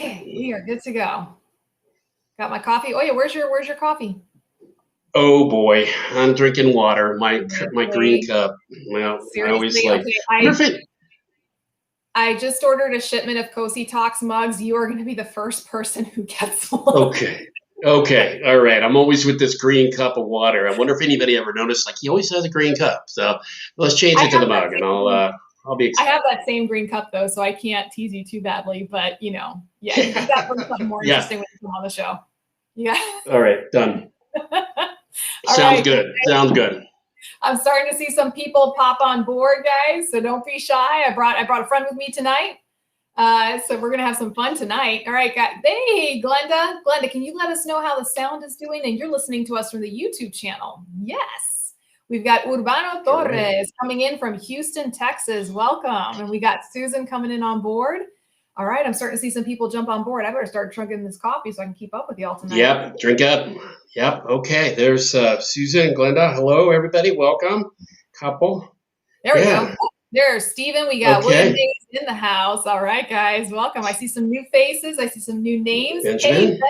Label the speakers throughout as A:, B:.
A: Okay, we are good to go. Got my coffee. Oh yeah, where's your coffee?
B: Oh boy, I'm drinking water. My green cup. Well, I always
A: Seriously?
B: like.
A: Okay,
B: Wonder if it.
A: I just ordered a shipment of Cosi Talks mugs. You are going to be the first person who gets one.
B: Okay, all right. I'm always with this green cup of water. I wonder if anybody ever noticed. Like he always has a green cup. So let's change it to the mug, and I'll be.
A: I have that same green cup though, so I can't tease you too badly. But you got something more interesting when you come on the show. Yeah.
B: All right, done. Sounds good. Sounds good.
A: I'm starting to see some people pop on board, guys. So don't be shy. I brought a friend with me tonight. So we're gonna have some fun tonight. All right, guys. Hey, Glenda, can you let us know how the sound is doing? And you're listening to us from the YouTube channel. Yes. We've got Urbano Torres coming in from Houston, Texas. Welcome. And we got Susan coming in on board. All right, I'm starting to see some people jump on board. I better start drinking this coffee so I can keep up with y'all tonight.
B: Yep, drink up. Yep, okay. There's Susan and Glenda. Hello, everybody. Welcome. Couple.
A: There we go. Oh, there's Stephen. We got William Davis in the house. All right, guys. Welcome. I see some new faces. I see some new names.
B: Benjamin.
A: Hey,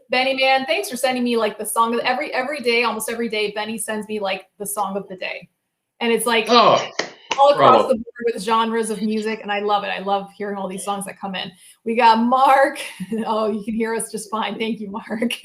A: Benny, man, thanks for sending me like the song of every day, almost every day, Benny sends me like the song of the day. And it's like all across the board with genres of music, and I love it. I love hearing all these songs that come in. We got Mark. Oh, you can hear us just fine. Thank you, Mark.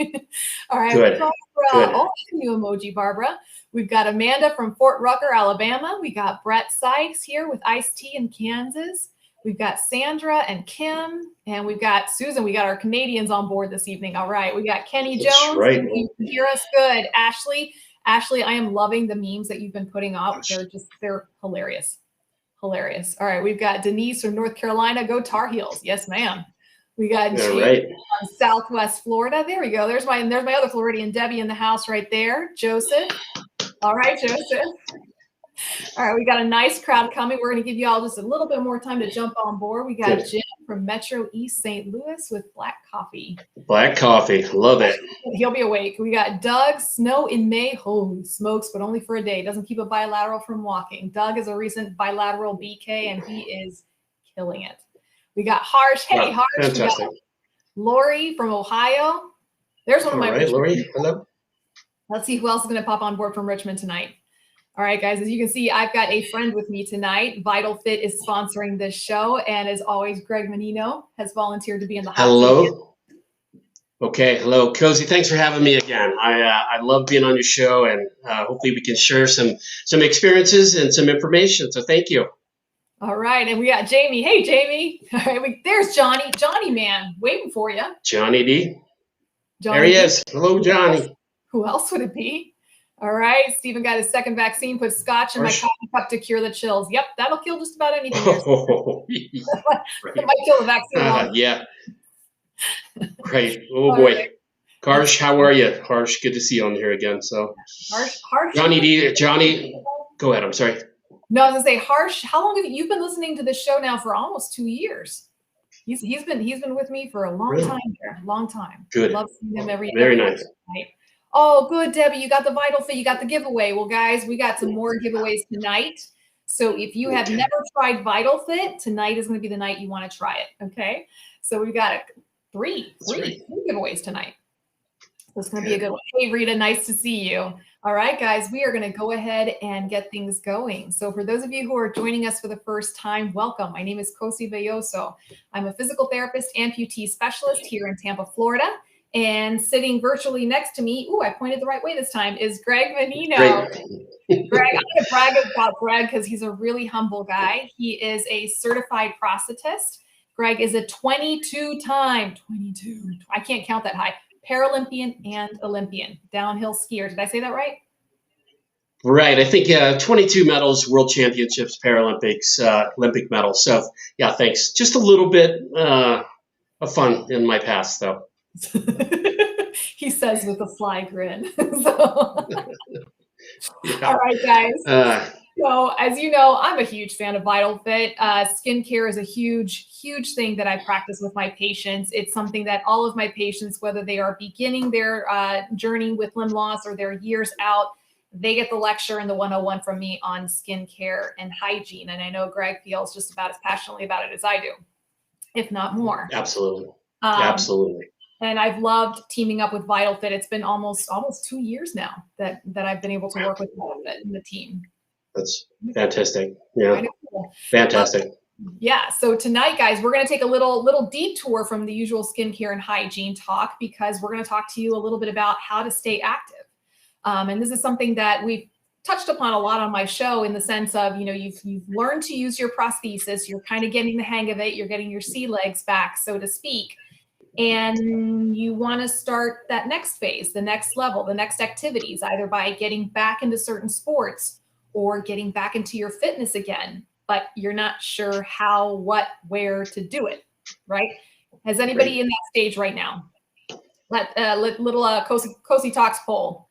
A: All right.
B: Good.
A: Barbara. Oh, new emoji, Barbara. We've got Amanda from Fort Rucker, Alabama. We got Brett Sykes here with Iced Tea in Kansas. We've got Sandra and Kim, and we've got Susan. We got our Canadians on board this evening. All right. We got Kenny Jones.
B: Right.
A: You can hear us good. Ashley, I am loving the memes that you've been putting up. They're hilarious. Hilarious. All right. We've got Denise from North Carolina. Go Tar Heels. Yes, ma'am. We got Jake from Southwest Florida. There we go. There's my other Floridian, Debbie, in the house right there. Joseph. All right, Joseph. All right, we got a nice crowd coming. We're going to give you all just a little bit more time to jump on board. We got Jim from Metro East St. Louis with black coffee.
B: Black coffee. Love it.
A: He'll be awake. We got Doug. Snow in May. Holy smokes, but only for a day. Doesn't keep a bilateral from walking. Doug is a recent bilateral BK, and he is killing it. We got Harsh. Hey, Harsh.
B: Fantastic.
A: Lori from Ohio. There's one of my.
B: All right, Lori. Hello.
A: Let's see who else is going to pop on board from Richmond tonight. All right, guys, as you can see, I've got a friend with me tonight. Vital Fit is sponsoring this show. And as always, Greg Menino has volunteered to be in the hot seat.
B: Hello. Okay. Hello, Cosi. Thanks for having me again. I love being on your show, and hopefully we can share some experiences and some information. So thank you.
A: All right. And we got Jamie. Hey, Jamie. All right. There's Johnny. Johnny, man, waiting for you.
B: Johnny D. There he is. Hello, Johnny.
A: Who else would it be? All right. Stephen got his second vaccine, put scotch in my coffee cup to cure the chills. Yep, that'll kill just about anything. It might kill the vaccine.
B: Yeah. Great. Oh, boy. Right. Harsh, how are you? Harsh, good to see you on here again. So,
A: Harsh.
B: Johnny D. Johnny, go ahead. I'm sorry.
A: No, I was going to say, Harsh, how long have you've been listening to this show now for almost 2 years? He's been with me for a long time here. Long time.
B: Good.
A: Love seeing him every
B: nice.
A: Night. Oh, good, Debbie. You got the Vital Fit. You got the giveaway. Well, guys, we got some more giveaways tonight. So if you have never tried Vital Fit, tonight is going to be the night you want to try it. Okay. So we've got three giveaways tonight. So it's going to be a good one. Hey, Rita, nice to see you. All right, guys, we are going to go ahead and get things going. So for those of you who are joining us for the first time, welcome. My name is Cosi Belloso. I'm a physical therapist, amputee specialist here in Tampa, Florida. And sitting virtually next to me, I pointed the right way this time, is Greg Menino. Greg, I'm going to brag about Greg because he's a really humble guy. He is a certified prosthetist. Greg is a 22-time, I can't count that high, Paralympian and Olympian, downhill skier. Did I say that right?
B: Right. I think 22 medals, World Championships, Paralympics, Olympic medals. So, yeah, thanks. Just a little bit of fun in my past, though.
A: He says with a sly grin. All right, guys. So as you know, I'm a huge fan of Vital Fit. Skincare is a huge thing that I practice with my patients. It's something that all of my patients, whether they are beginning their journey with limb loss or they're years out, they get the lecture and the 101 from me on skincare and hygiene. And I know Greg feels just about as passionately about it as I do, if not more.
B: Absolutely. Absolutely.
A: And I've loved teaming up with VitalFit. It's been almost 2 years now that I've been able to work with VitalFit and the team.
B: That's fantastic. Yeah,
A: Cool.
B: fantastic.
A: Yeah. So tonight, guys, we're going to take a little detour from the usual skincare and hygiene talk, because we're going to talk to you a little bit about how to stay active. And this is something that we've touched upon a lot on my show, in the sense of, you've learned to use your prosthesis. You're kind of getting the hang of it. You're getting your sea legs back, so to speak. And you want to start that next phase, the next level, the next activities, either by getting back into certain sports or getting back into your fitness again, but you're not sure how, what, where to do it, right? Has anybody in that stage right now? Little Cosi Talks poll.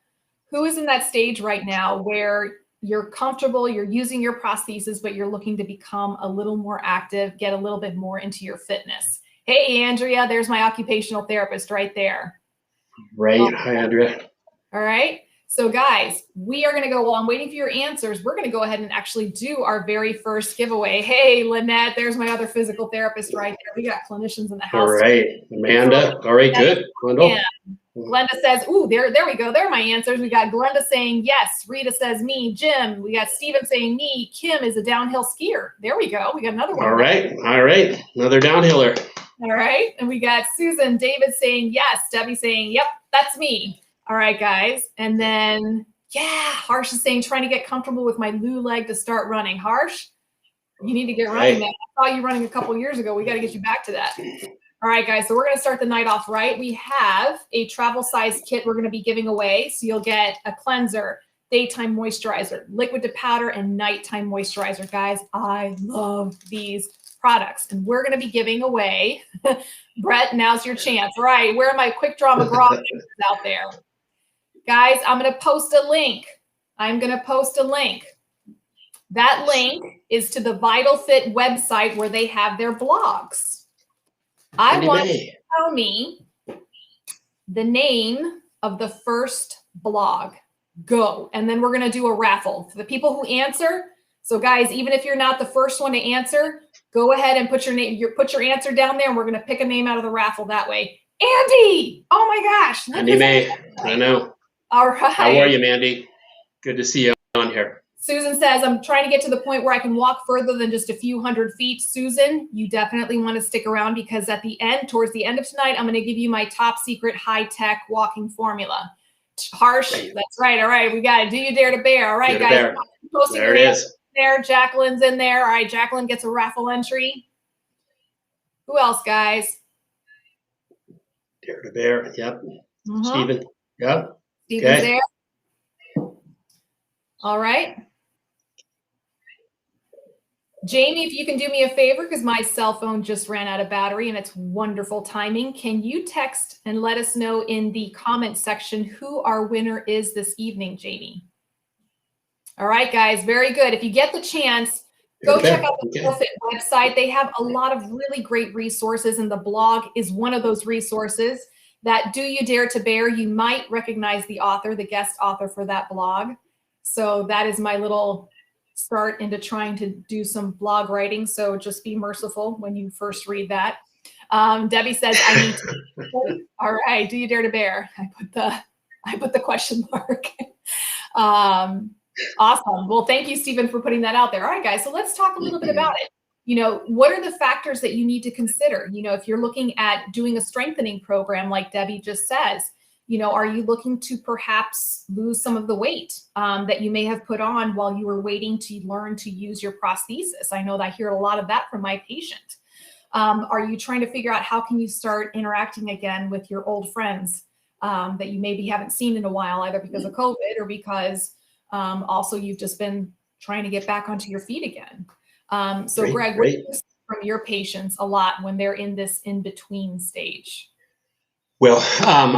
A: Who is in that stage right now where you're comfortable, you're using your prosthesis, but you're looking to become a little more active, get a little bit more into your fitness? Hey, Andrea, there's my occupational therapist right there.
B: Right. Hi, Andrea.
A: All right. So guys, we are going to go, while I'm waiting for your answers, we're going to go ahead and actually do our very first giveaway. Hey, Lynette, there's my other physical therapist right there. We got clinicians in the house.
B: All right. Amanda. All right, good.
A: Yeah. Glenda says, ooh, there we go. There are my answers. We got Glenda saying yes. Rita says me. Jim. We got Steven saying me. Kim is a downhill skier. There we go. We got another one.
B: All right. All right. Another downhiller.
A: All right. And we got Susan. David saying yes. Debbie saying, yep, that's me. All right, guys. And then, yeah, Harsh is saying, trying to get comfortable with my Lou leg to start running. Harsh, you need to get running, man. I saw you running a couple years ago. We got to get you back to that. All right, guys, so we're going to start the night off right. We have a travel size kit we're going to be giving away. So you'll get a cleanser, daytime moisturizer, liquid to powder, and nighttime moisturizer. Guys, I love these products. And we're going to be giving away, Brett, now's your chance. All right, where are my Quick Draw McGraw out there? Guys, I'm going to post a link. That link is to the VitalFit website where they have their blogs. I want you to tell me the name of the first blog. Go. And then we're going to do a raffle for the people who answer. So guys, even if you're not the first one to answer, go ahead and put your name, put your answer down there, and we're going to pick a name out of the raffle that way. Andy! Oh my gosh.
B: Andy May. I know.
A: All right.
B: How are you, Mandy? Good to see you on here.
A: Susan says, I'm trying to get to the point where I can walk further than just a few hundred feet. Susan, you definitely want to stick around, because at the end, towards the end of tonight, I'm going to give you my top secret high-tech walking formula. Harsh, that's right. All right, we got it. Do you dare to bear? All right, guys.
B: There it is.
A: There, Jacqueline's in there. All right, Jacqueline gets a raffle entry. Who else, guys?
B: Dare to bear. Yep. Steven. Yep.
A: Steven's there. All right. Jamie, if you can do me a favor, because my cell phone just ran out of battery and it's wonderful timing. Can you text and let us know in the comment section who our winner is this evening, Jamie? All right, guys, very good. If you get the chance, go check out the VitalFit website. They have a lot of really great resources, and the blog is one of those resources. That Do You Dare to Bear, you might recognize the author, the guest author for that blog. So that is my little start into trying to do some blog writing. So just be merciful when you first read that. Debbie says, I need to. All right. Do you dare to bear? I put the question mark. Awesome. Well, thank you, Stephen, for putting that out there. All right, guys. So let's talk a little bit about it. What are the factors that you need to consider? If you're looking at doing a strengthening program, like Debbie just says, are you looking to perhaps lose some of the weight that you may have put on while you were waiting to learn to use your prosthesis? I know that I hear a lot of that from my patient. Are you trying to figure out how can you start interacting again with your old friends that you maybe haven't seen in a while, either because of COVID or because also you've just been trying to get back onto your feet again? So Greg, what do you see from your patients a lot when they're in this in-between stage?
B: Well,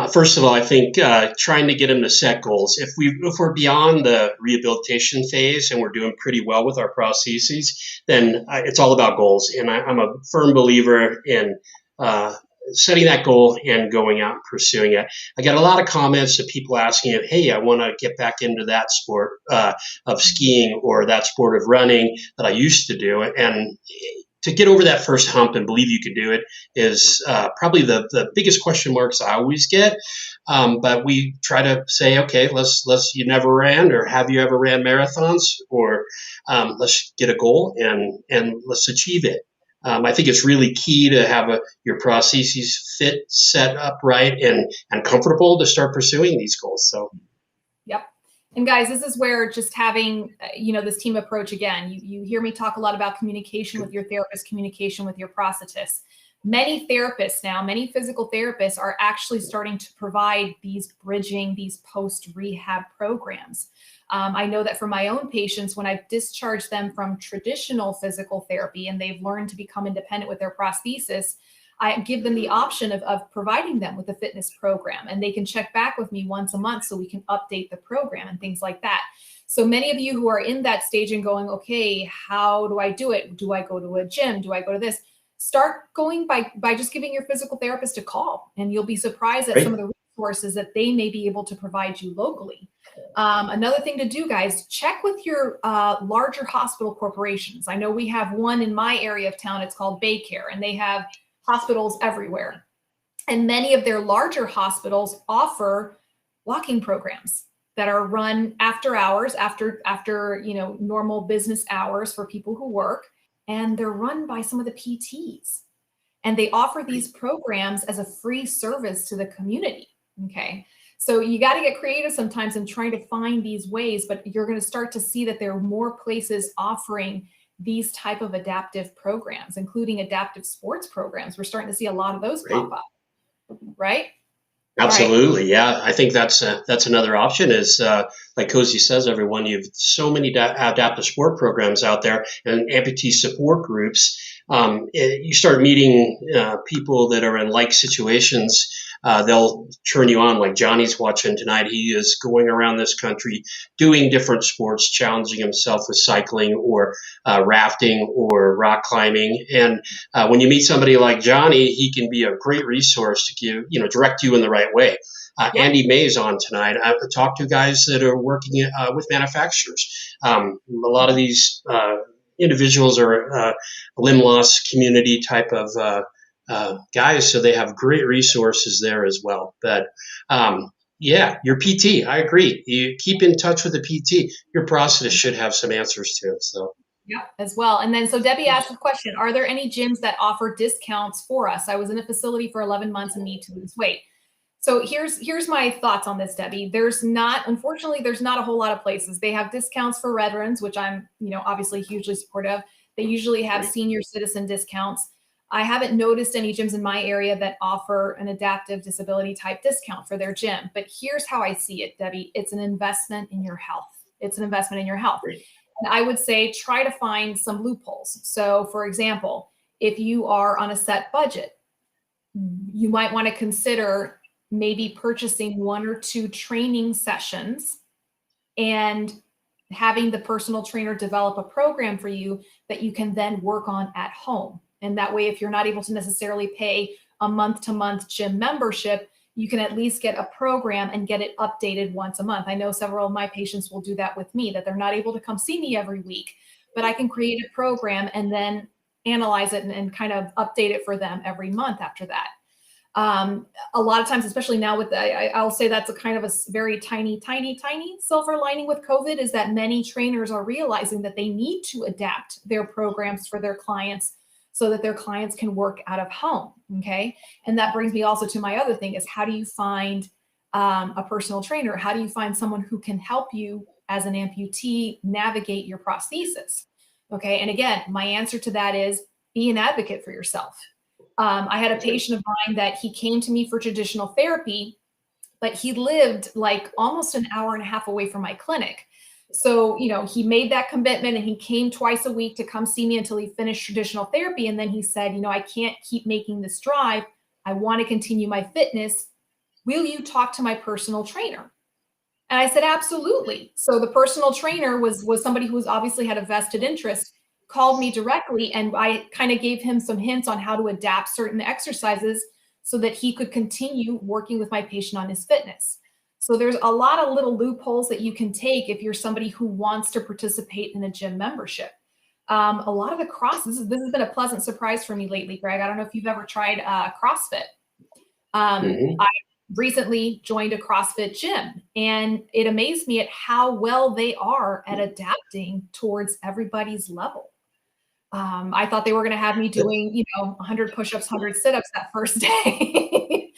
B: first of all, I think trying to get them to set goals. If we're beyond the rehabilitation phase and we're doing pretty well with our prostheses, then it's all about goals. And I'm a firm believer in setting that goal and going out and pursuing it. I got a lot of comments of people asking, hey, I want to get back into that sport of skiing or that sport of running that I used to do. And to get over that first hump and believe you can do it is probably the biggest question marks I always get. But we try to say, okay, you never ran, or have you ever ran marathons, or let's get a goal and let's achieve it. I think it's really key to have your prostheses fit, set up right, and comfortable to start pursuing these goals. So,
A: yep. And guys, this is where just having, this team approach again, you hear me talk a lot about communication with your therapist, communication with your prosthetist. Many therapists now, many physical therapists are actually starting to provide these post-rehab programs. I know that for my own patients, when I've discharged them from traditional physical therapy and they've learned to become independent with their prosthesis, I give them the option of providing them with a fitness program, and they can check back with me once a month so we can update the program and things like that. So many of you who are in that stage and going, okay, how do I do it? Do I go to a gym? Do I go to this? Start going by just giving your physical therapist a call, and you'll be surprised at some of the resources that they may be able to provide you locally. Another thing to do, guys, check with your larger hospital corporations. I know we have one in my area of town. It's called Baycare, and they have hospitals everywhere. And many of their larger hospitals offer walking programs that are run after hours, after normal business hours for people who work, and they're run by some of the PTs. And they offer these programs as a free service to the community. Okay. So you got to get creative sometimes in trying to find these ways, but you're going to start to see that there are more places offering these type of adaptive programs, including adaptive sports programs. We're starting to see a lot of those pop up, right?
B: Absolutely. Right. Yeah. I think that's another option is, like Cosi says, everyone, you have so many adaptive sport programs out there and amputee support groups. You start meeting people that are in like situations. They'll turn you on, like Johnny's watching tonight. He is going around this country doing different sports, challenging himself with cycling or rafting or rock climbing. And when you meet somebody like Johnny, he can be a great resource to direct you in the right way. Andy May's on tonight. I've talked to guys that are working with manufacturers. A lot of these individuals are limb loss community type of guys, so they have great resources there as well. But your PT, I agree. You keep in touch with the PT. Your prosthetist should have some answers to. So.
A: Yeah, as well. And then, so Debbie asked a question: are there any gyms that offer discounts for us? I was in a facility for 11 months and need to lose weight. So here's my thoughts on this, Debbie. Unfortunately, there's not a whole lot of places. They have discounts for veterans, which I'm, obviously hugely supportive. They usually have senior citizen discounts. I haven't noticed any gyms in my area that offer an adaptive disability type discount for their gym. But here's how I see it, Debbie. It's an investment in your health. It's an investment in your health. And I would say try to find some loopholes. So for example, if you are on a set budget, you might want to consider maybe purchasing 1 or 2 training sessions and having the personal trainer develop a program for you that you can then work on at home. And that way, if you're not able to necessarily pay a month-to-month gym membership, you can at least get a program and get it updated once a month. I know several of my patients will do that with me, that they're not able to come see me every week, but I can create a program and then analyze it and kind of update it for them every month after that. A lot of times, especially now with I'll say that's a kind of a very tiny silver lining with COVID, is that many trainers are realizing that they need to adapt their programs for their clients so that their clients can work out of home. Okay. And that brings me also to my other thing is, how do you find a personal trainer? How do you find someone who can help you as an amputee navigate your prosthesis? Okay. And again, my answer to that is be an advocate for yourself. I had a patient of mine that he came to me for traditional therapy, but he lived like almost an hour and a half away from my clinic. So, he made that commitment and he came twice a week to come see me until he finished traditional therapy. And then he said, I can't keep making this drive. I want to continue my fitness. Will you talk to my personal trainer? And I said, absolutely. So the personal trainer was somebody who was obviously had a vested interest, called me directly, and I kind of gave him some hints on how to adapt certain exercises so that he could continue working with my patient on his fitness. So there's a lot of little loopholes that you can take if you're somebody who wants to participate in a gym membership. A lot of the this has been a pleasant surprise for me lately, Greg. I don't know if you've ever tried CrossFit. I recently joined a CrossFit gym, and it amazed me at how well they are at adapting towards everybody's level. I thought they were going to have me doing, 100 push-ups, 100 sit-ups that first day.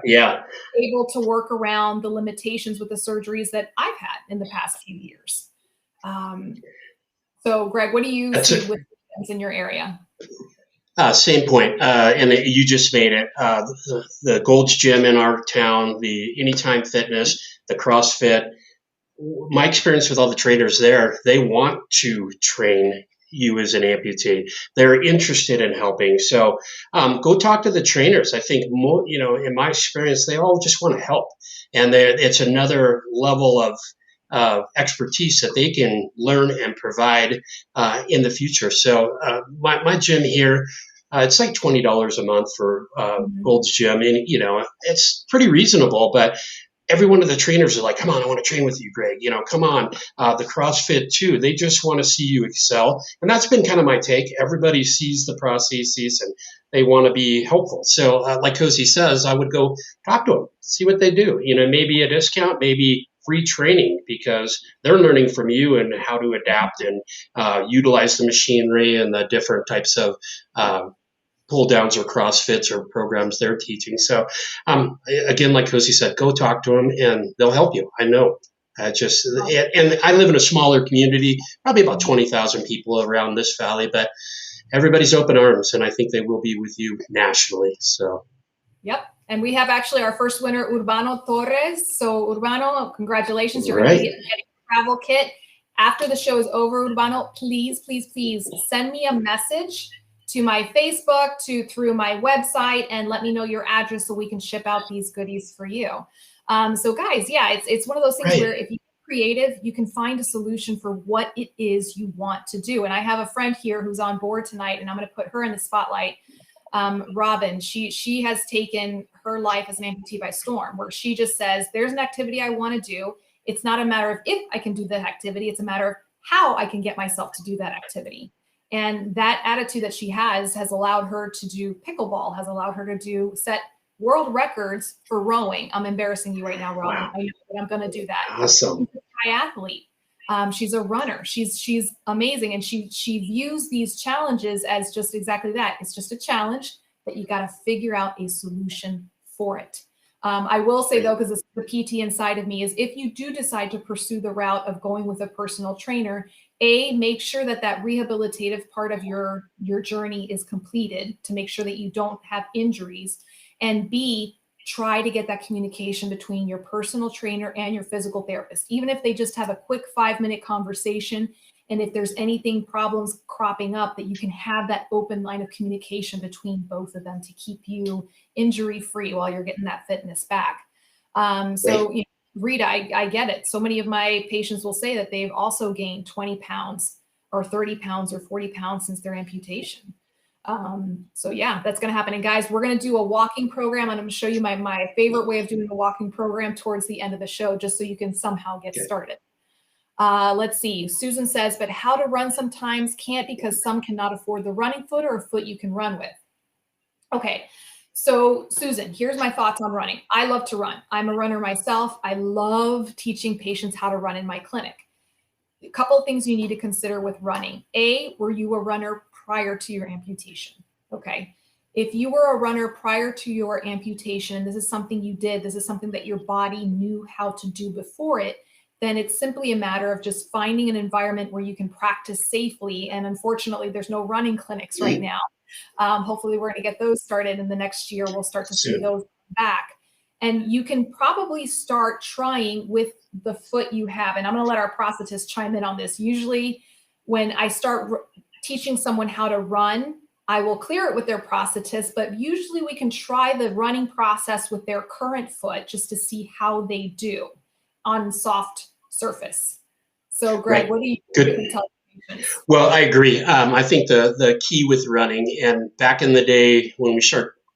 B: Yeah.
A: Able to work around the limitations with the surgeries that I've had in the past few years. So, Greg, what do you see with gyms in your area?
B: Same point, and you just made it. The Gold's Gym in our town, the Anytime Fitness, the CrossFit. My experience with all the trainers there, they want to train you as an amputee. They're interested in helping. So go talk to the trainers. I think more, in my experience, they all just want to help, and it's another level of expertise that they can learn and provide in the future. So my gym here, it's like $20 a month for Gold's Gym, and it's pretty reasonable. But every one of the trainers are like, "Come on, I want to train with you, Greg. Come on." The CrossFit too, they just want to see you excel, and that's been kind of my take. Everybody sees the prostheses and they want to be helpful. So, like Cosi says, I would go talk to them, see what they do. Maybe a discount, maybe free training, because they're learning from you and how to adapt and utilize the machinery and the different types of pull downs or CrossFits or programs they're teaching. So again, like Cosi said, go talk to them and they'll help you. I know. And I live in a smaller community, probably about 20,000 people around this valley, but everybody's open arms, and I think they will be with you nationally. So.
A: Yep. And we have actually our first winner, Urbano Torres. So Urbano, congratulations. You're
B: Right.
A: going to be getting a travel kit. After the show is over, Urbano, please, please, please send me a message to my Facebook, through my website, and let me know your address so we can ship out these goodies for you. So guys, yeah, it's one of those things where if you're creative, you can find a solution for what it is you want to do. And I have a friend here who's on board tonight, and I'm going to put her in the spotlight. Robin, she has taken her life as an amputee by storm, where she just says, there's an activity I want to do. It's not a matter of if I can do that activity. It's a matter of how I can get myself to do that activity. And that attitude that she has allowed her to do pickleball, has allowed her to set world records for rowing. I'm embarrassing you right now, Robin. Wow. I know, but I'm going to do that.
B: Awesome.
A: She's a triathlete. She's a runner. She's amazing. And she views these challenges as just exactly that. It's just a challenge that you got to figure out a solution for it. I will say though, because the PT inside of me is, if you do decide to pursue the route of going with a personal trainer, make sure that rehabilitative part of your journey is completed to make sure that you don't have injuries. And B, try to get that communication between your personal trainer and your physical therapist, even if they just have a quick 5-minute conversation. And if there's problems cropping up, that you can have that open line of communication between both of them to keep you injury-free while you're getting that fitness back. Rita, I get it. So many of my patients will say that they've also gained 20 pounds or 30 pounds or 40 pounds since their amputation. So yeah, that's going to happen. And guys, we're going to do a walking program. And I'm going to show you my favorite way of doing a walking program towards the end of the show, just so you can somehow get started. Let's see. Susan says, but how to run sometimes can't, because some cannot afford the running foot or a foot you can run with. Okay. So Susan, here's my thoughts on running. I love to run. I'm a runner myself. I love teaching patients how to run in my clinic. A couple of things you need to consider with running. Were you a runner prior to your amputation? Okay. If you were a runner prior to your amputation, and this is something you did, this is something that your body knew how to do before it, then it's simply a matter of just finding an environment where you can practice safely. And unfortunately, there's no running clinics right now. Hopefully we're going to get those started in the next year. We'll start to see those back. And you can probably start trying with the foot you have. And I'm going to let our prosthetist chime in on this. Usually when I start teaching someone how to run, I will clear it with their prosthetist, but usually we can try the running process with their current foot just to see how they do on soft surface. So Greg, what do you tell patients?
B: Well, I agree. I think the key with running, and back in the day when we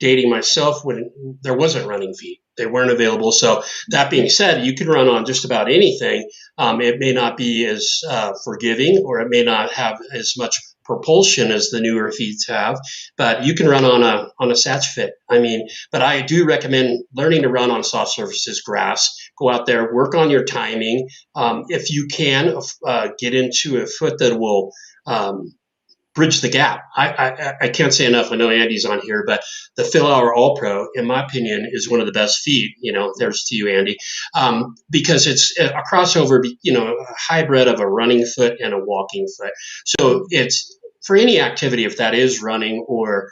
B: dating myself when there wasn't running feet. They weren't available. So that being said, you can run on just about anything. It may not be as forgiving, or it may not have as much propulsion as the newer feet have, but you can run on a Satch Fit. I mean, but I do recommend learning to run on soft surfaces, grass. Go out there, work on your timing. If you can, get into a foot that will bridge the gap. I can't say enough. I know Andy's on here, but the Phil Hour All Pro, in my opinion, is one of the best feet. There's to you, Andy, because it's a crossover, a hybrid of a running foot and a walking foot. So it's for any activity, if that is running or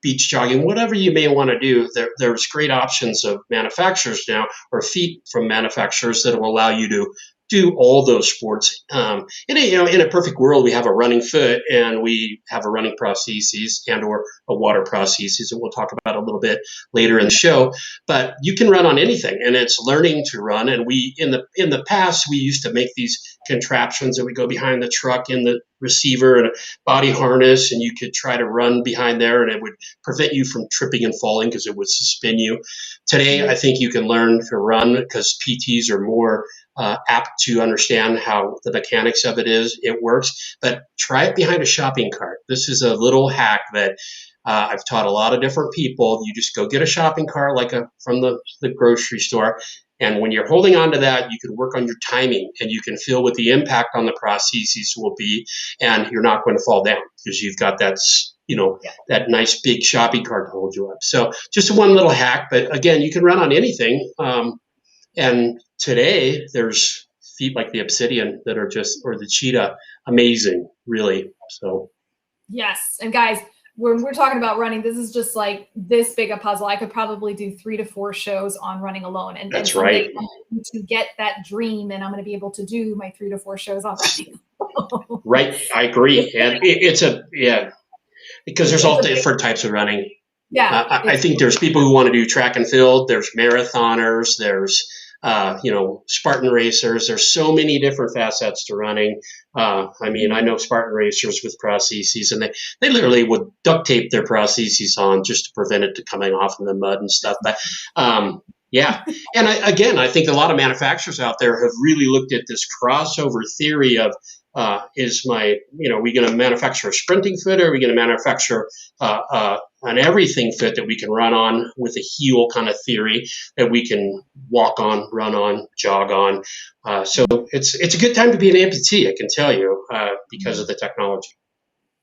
B: beach jogging, whatever you may want to do, there's great options of manufacturers now, or feet from manufacturers that will allow you to do all those sports. In a perfect world, we have a running foot and we have a running prosthesis and or a water prosthesis that we'll talk about a little bit later in the show. But you can run on anything, and it's learning to run. And we in the past, we used to make these contraptions that would go behind the truck in the receiver and a body harness, and you could try to run behind there, and it would prevent you from tripping and falling because it would suspend you. Today, I think you can learn to run because PTs are more apt to understand how the mechanics of it works, but try it behind a shopping cart. This is a little hack that I've taught a lot of different people. You just go get a shopping cart from the grocery store, and when you're holding on to that, you can work on your timing, and you can feel what the impact on the prosthesis will be, and you're not going to fall down because you've got that that nice big shopping cart to hold you up. So just one little hack, but again, you can run on anything. And today there's feet like the Obsidian that are or the Cheetah, amazing, really. So
A: yes, and guys, when we're talking about running, this is just like this big a puzzle. I could probably do 3 to 4 shows on running alone, and
B: that's right.
A: To get that dream, and I'm going to be able to do my 3 to 4 shows on running.
B: Right, I agree, and because there's all different types of running.
A: Yeah,
B: I think there's people who want to do track and field. There's marathoners. There's Spartan racers. There's so many different facets to running. I know Spartan racers with prostheses, and they literally would duct tape their prostheses on just to prevent it coming off in the mud and stuff. But yeah, and I think a lot of manufacturers out there have really looked at this crossover theory of are we going to manufacture a sprinting foot, or are we going to manufacture an everything foot that we can run on with a heel kind of theory that we can walk on, run on, jog on. So it's a good time to be an amputee, I can tell you, because of the technology.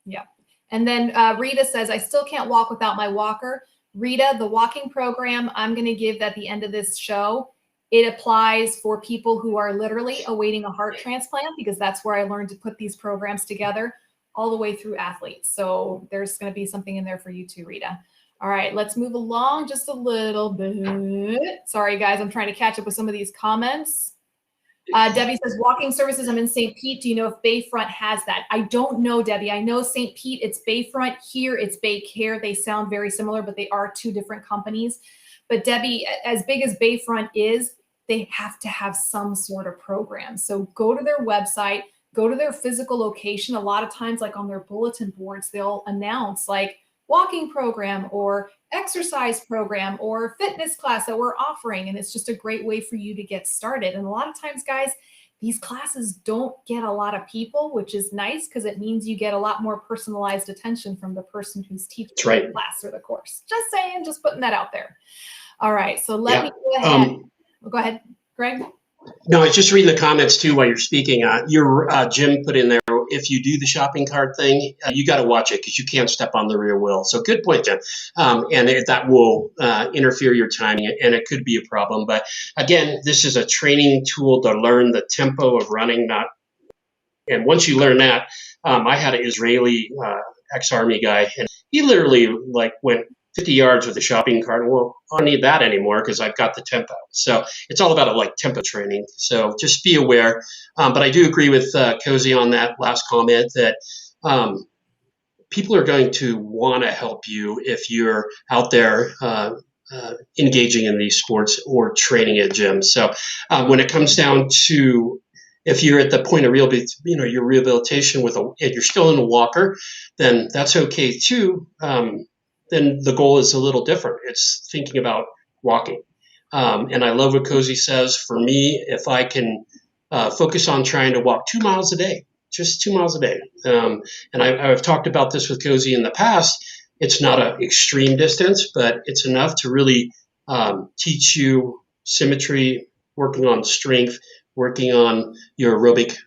A: Yeah. And then Rita says, I still can't walk without my walker. Rita, the walking program I'm going to give at the end of this show, it applies for people who are literally awaiting a heart transplant, because that's where I learned to put these programs together, all the way through athletes. So there's going to be something in there for you too, Rita. All right, let's move along just a little bit. Sorry, guys, I'm trying to catch up with some of these comments. Debbie says, walking services, I'm in St. Pete. Do you know if Bayfront has that? I don't know, Debbie. I know St. Pete, it's Bayfront. Here, it's Baycare. They sound very similar, but they are 2 different companies. But Debbie, as big as Bayfront is, they have to have some sort of program. So go to their website, go to their physical location. A lot of times, like on their bulletin boards, they'll announce like walking program or exercise program or fitness class that we're offering. And it's just a great way for you to get started. And a lot of times, guys, these classes don't get a lot of people, which is nice because it means you get a lot more personalized attention from the person who's teaching the class or the course. Just saying, just putting that out there. All right, so let me go ahead. Go ahead, Greg.
B: No, I was just reading the comments too while you're speaking. Jim put in there, if you do the shopping cart thing, you got to watch it because you can't step on the rear wheel. So good point, Jim. And that will interfere your timing, and it could be a problem. But again, this is a training tool to learn the tempo of running. And once you learn that, I had an Israeli ex-army guy, and he literally went 50 yards with a shopping cart. Well, I don't need that anymore because I've got the tempo. So it's all about tempo training. So just be aware. But I do agree with Cosi on that last comment that people are going to want to help you if you're out there engaging in these sports or training at gyms. So when it comes down to if you're at the point of your rehabilitation and you're still in a walker, then that's okay too. then the goal is a little different. It's thinking about walking. And I love what Cosi says. For me, if I can focus on trying to walk 2 miles a day, just 2 miles a day. And I've talked about this with Cosi in the past. It's not an extreme distance, but it's enough to really teach you symmetry, working on strength, working on your aerobic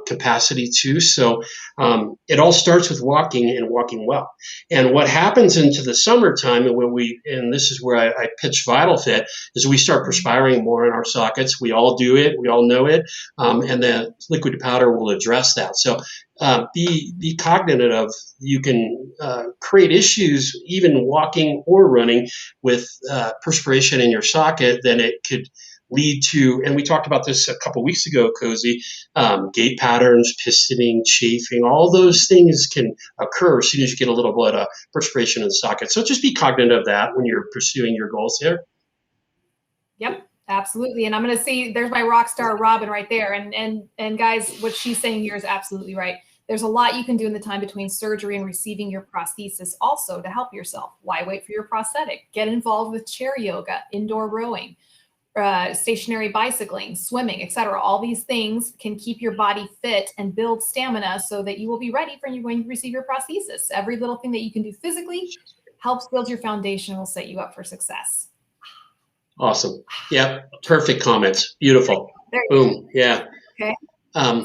B: capacity too. So it all starts with walking and walking well. And what happens into the summertime, and this is where I pitch Vital Fit, is we start perspiring more in our sockets. We all do it. We all know it. And the liquid powder will address that. So be cognizant of, you can create issues even walking or running with perspiration in your socket. Then it could lead to, and we talked about this a couple weeks ago, Cosi, gait patterns, pistoning, chafing, all those things can occur as soon as you get a little bit of perspiration in the socket. So just be cognizant of that when you're pursuing your goals here.
A: Yep, absolutely. And I'm going to see, there's my rock star Robin right there. And guys, what she's saying here is absolutely right. There's a lot you can do in the time between surgery and receiving your prosthesis also to help yourself. Why wait for your prosthetic? Get involved with chair yoga, indoor rowing, stationary bicycling, swimming, etc. All these things can keep your body fit and build stamina so that you will be ready for when you receive your prosthesis. Every little thing that you can do physically helps build your foundation and will set you up for success.
B: Awesome. Yep. Perfect comments. Beautiful. Boom. Yeah.
A: Okay.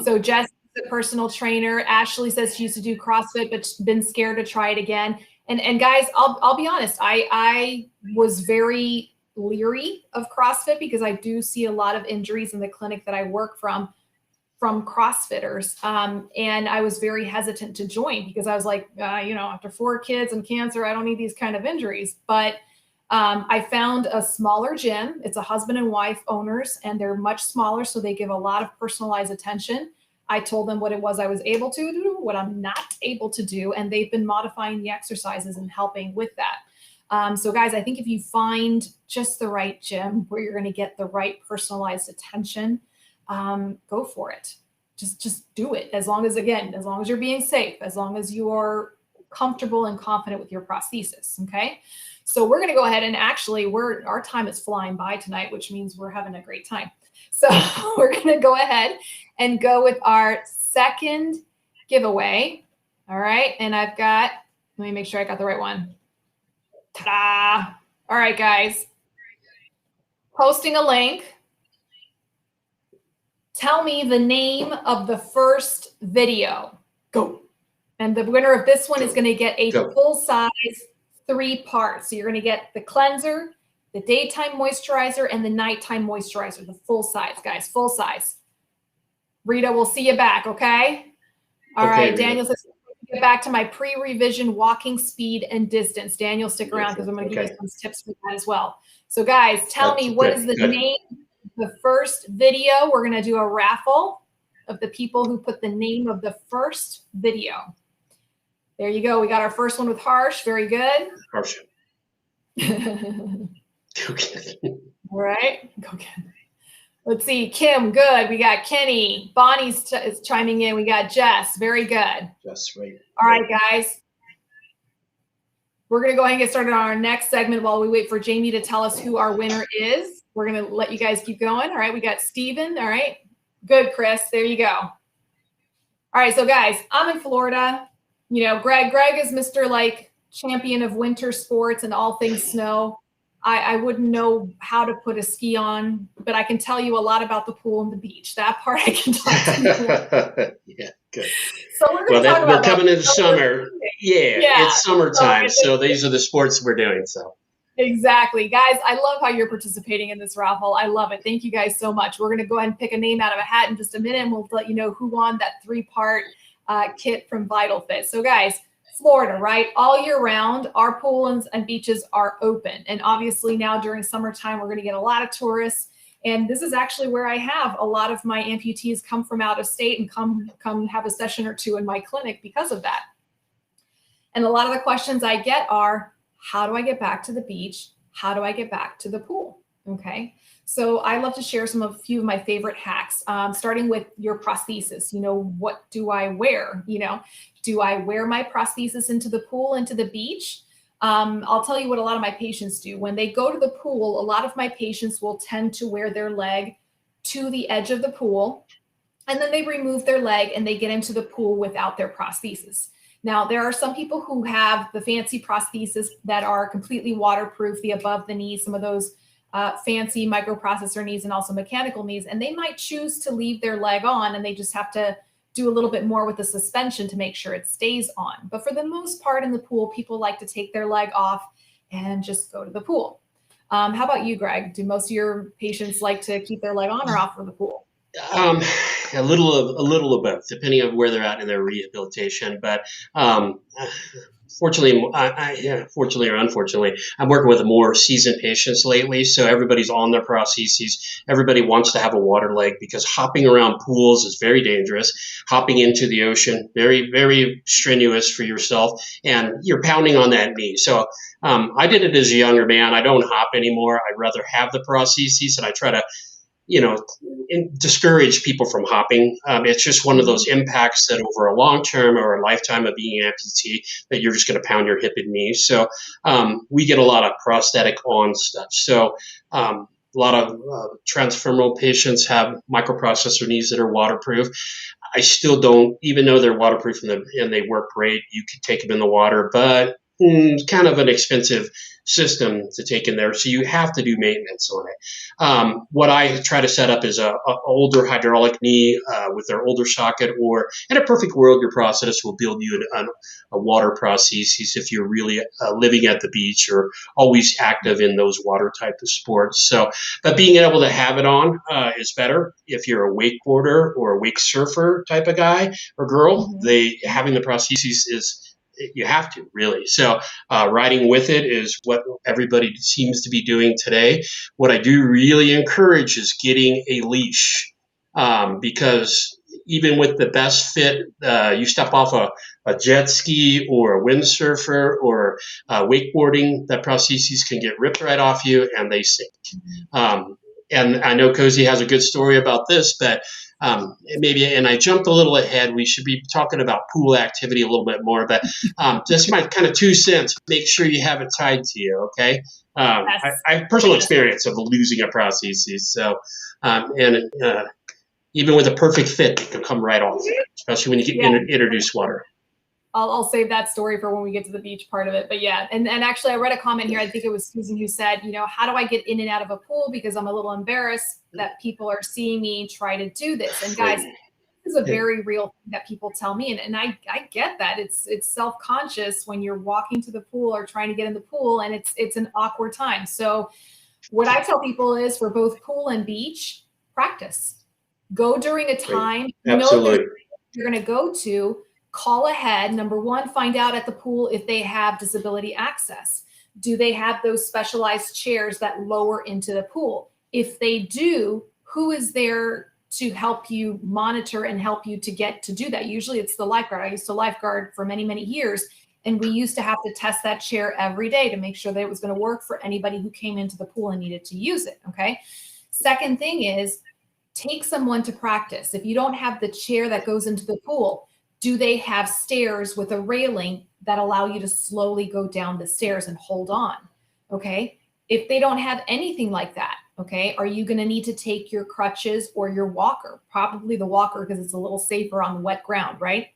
A: So Jess is a personal trainer. Ashley says she used to do CrossFit, but been scared to try it again. And guys, I'll be honest. I was very leery of CrossFit because I do see a lot of injuries in the clinic that I work from CrossFitters. And I was very hesitant to join because I was like, after 4 kids and cancer, I don't need these kind of injuries. But I found a smaller gym. It's a husband and wife owners, and they're much smaller, so they give a lot of personalized attention. I told them what it was I was able to do, what I'm not able to do, and they've been modifying the exercises and helping with that. So guys, I think if you find just the right gym where you're going to get the right personalized attention, go for it. Just do it. As long as you're being safe, as long as you are comfortable and confident with your prosthesis. Okay. So we're going to go ahead and actually our time is flying by tonight, which means we're having a great time. So we're going to go ahead and go with our second giveaway. All right. And let me make sure I got the right one. Ta-da. All right, guys. Posting a link. Tell me the name of the first video. Go. And the winner of this one is going to get a full-size 3-part. So you're going to get the cleanser, the daytime moisturizer, and the nighttime moisturizer, the full size, guys, full size. Rita, we'll see you back, okay? All right, Rita. Daniel says, get back to my pre-revision walking speed and distance. Daniel, stick around because I'm going to give you some tips for that as well. So guys, tell me what is the name of the first video. We're going to do a raffle of the people who put the name of the first video. There you go. We got our first one with Harsh. Very good.
B: Harsh.
A: Okay. All right. Go get it. Let's see. Kim, good. We got Kenny. Bonnie's is chiming in. We got Jess. Very good.
B: Jess, right.
A: All right, guys. We're going to go ahead and get started on our next segment while we wait for Jamie to tell us who our winner is. We're going to let you guys keep going. All right. We got Steven. All right. Good, Chris. There you go. All right. So, guys, I'm in Florida. Greg is Mr. champion of winter sports and all things snow. I wouldn't know how to put a ski on, but I can tell you a lot about the pool and the beach. That part I can talk to you about.
B: Yeah, good.
A: So we're going to talk about
B: we're coming into summer. Yeah, it's summertime. So these are the sports we're doing. So
A: exactly. Guys, I love how you're participating in this raffle. I love it. Thank you guys so much. We're going to go ahead and pick a name out of a hat in just a minute, and we'll let you know who won that 3-part kit from Vital Fit. So guys, Florida, right? All year round, our pools and beaches are open. And obviously now during summertime, we're going to get a lot of tourists. And this is actually where I have a lot of my amputees come from out of state and come have a session or two in my clinic because of that. And a lot of the questions I get are, how do I get back to the beach? How do I get back to the pool? Okay. So I love to share a few of my favorite hacks, starting with your prosthesis. What do I wear? Do I wear my prosthesis into the pool, into the beach? I'll tell you what a lot of my patients do. When they go to the pool, a lot of my patients will tend to wear their leg to the edge of the pool, and then they remove their leg and they get into the pool without their prosthesis. Now, there are some people who have the fancy prosthesis that are completely waterproof, the above the knee, some of those fancy microprocessor knees and also mechanical knees, and they might choose to leave their leg on and they just have to do a little bit more with the suspension to make sure it stays on. But for the most part in the pool, people like to take their leg off and just go to the pool. How about you, Greg? Do most of your patients like to keep their leg on or off of the pool?
B: A little of both, depending on where they're at in their rehabilitation. But fortunately, fortunately or unfortunately, I'm working with more seasoned patients lately, so everybody's on their prostheses. Everybody wants to have a water leg because hopping around pools is very dangerous. Hopping into the ocean, very, very strenuous for yourself, and you're pounding on that knee. So I did it as a younger man. I don't hop anymore. I'd rather have the prostheses, and I try to discourage people from hopping. It's just one of those impacts that over a long term or a lifetime of being an amputee that you're just going to pound your hip and knee. So we get a lot of prosthetic on stuff. So a lot of transfemoral patients have microprocessor knees that are waterproof. I still don't, even though they're waterproof and they work great, you could take them in the water, but kind of an expensive system to take in there. So you have to do maintenance on it. What I try to set up is a older hydraulic knee with their older socket, or in a perfect world, your prosthetist will build you a water prosthesis if you're really living at the beach or always active in those water type of sports. So, but being able to have it on is better. If you're a wakeboarder or a wake surfer type of guy or girl, having the prosthesis is, you have to, really. So riding with it is what everybody seems to be doing today. What I do really encourage is getting a leash, because even with the best fit, you step off a jet ski or a windsurfer or wakeboarding, that prosthesis can get ripped right off you and they sink. And I know Cosi has a good story about this, but maybe, and I jumped a little ahead, we should be talking about pool activity a little bit more, but just my kind of 2 cents, make sure you have it tied to you, okay? I have personal experience of losing a prosthesis, so, even with a perfect fit, it can come right off, especially when you get introduced water.
A: I'll save that story for when we get to the beach part of it. But yeah, and actually I read a comment here, I think it was Susan, who said, how do I get in and out of a pool? Because I'm a little embarrassed that people are seeing me try to do this. And guys, this is a very real thing that people tell me. And I get that. It's self-conscious when you're walking to the pool or trying to get in the pool, and it's an awkward time. So what I tell people is, for both pool and beach, practice. Go during a time you know that you're going to go to. Call ahead. Number one, find out at the pool if they have disability access. Do they have those specialized chairs that lower into the pool? If they do, who is there to help you monitor and help you to get to do that? Usually it's the lifeguard. I used to lifeguard for many, many years, and we used to have to test that chair every day to make sure that it was going to work for anybody who came into the pool and needed to use it. Okay. Second thing is, take someone to practice. If you don't have the chair that goes into the pool, do they have stairs with a railing that allow you to slowly go down the stairs and hold on? Okay. If they don't have anything like that, okay, are you going to need to take your crutches or your walker? Probably the walker, because it's a little safer on wet ground, right?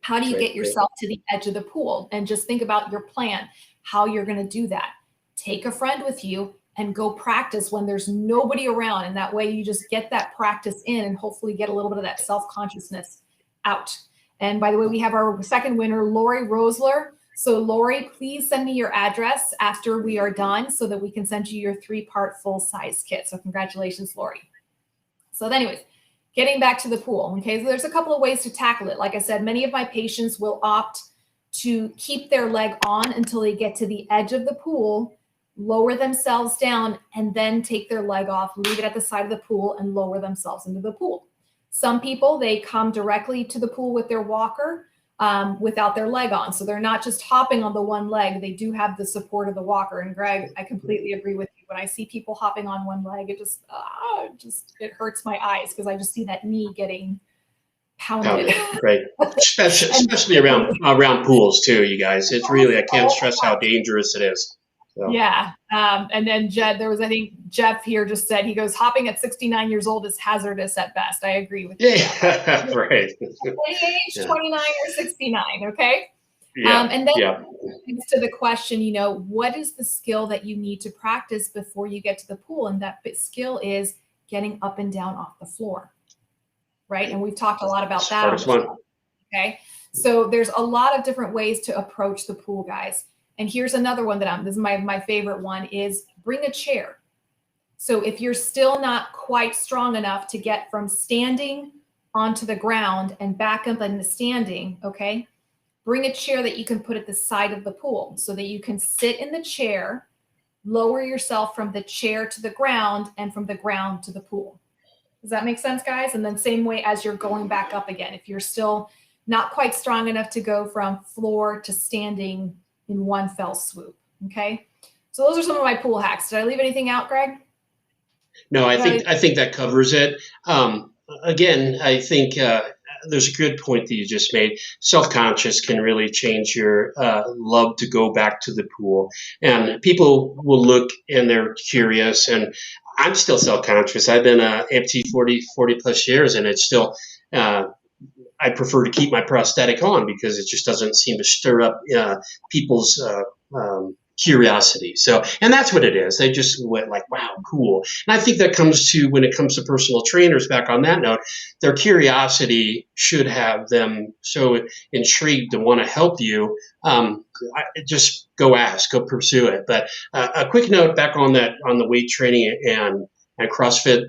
A: How do you get yourself to the edge of the pool? And just think about your plan, how you're going to do that. Take a friend with you and go practice when there's nobody around. And that way you just get that practice in and hopefully get a little bit of that self-consciousness out. And by the way, we have our second winner, Lori Rosler. So Lori, please send me your address after we are done so that we can send you your 3-part full-size kit. So congratulations, Lori. So anyways, getting back to the pool. Okay, so there's a couple of ways to tackle it. Like I said, many of my patients will opt to keep their leg on until they get to the edge of the pool, lower themselves down, and then take their leg off, leave it at the side of the pool, and lower themselves into the pool. Some people, they come directly to the pool with their walker without their leg on. So they're not just hopping on the one leg. They do have the support of the walker. And Greg, I completely agree with you. When I see people hopping on one leg, it hurts my eyes because I just see that knee getting pounded.
B: Right. Especially around pools too, you guys. It's really, I can't stress how dangerous it is. So.
A: Yeah. And then I think Jeff here just said, he goes, hopping at 69 years old is hazardous at best. I agree with you.
B: Yeah, right.
A: Any age, 29 or 69, okay?
B: Yeah.
A: And then
B: yeah.
A: to the question, what is the skill that you need to practice before you get to the pool? And that skill is getting up and down off the floor, right? And we've talked a lot about that.
B: Hardest one.
A: Okay. So there's a lot of different ways to approach the pool, guys. And here's another one this is my favorite one, is bring a chair. So if you're still not quite strong enough to get from standing onto the ground and back up into standing, okay, bring a chair that you can put at the side of the pool so that you can sit in the chair, lower yourself from the chair to the ground and from the ground to the pool. Does that make sense, guys? And then same way as you're going back up again, if you're still not quite strong enough to go from floor to standing in one fell swoop. Okay. So those are some of my pool hacks. Did I leave anything out, Greg?
B: No, I think that covers it. Again, I think there's a good point that you just made. Self-conscious can really change your love to go back to the pool. And people will look and they're curious. And I'm still self-conscious. I've been an amputee 40 plus years, and it's still I prefer to keep my prosthetic on because it just doesn't seem to stir up people's curiosity. So, and that's what it is. They just went like, wow, cool. And I think that when it comes to personal trainers, back on that note, their curiosity should have them so intrigued to want to help you. Just go ask, go pursue it. But a quick note back on the weight training and CrossFit.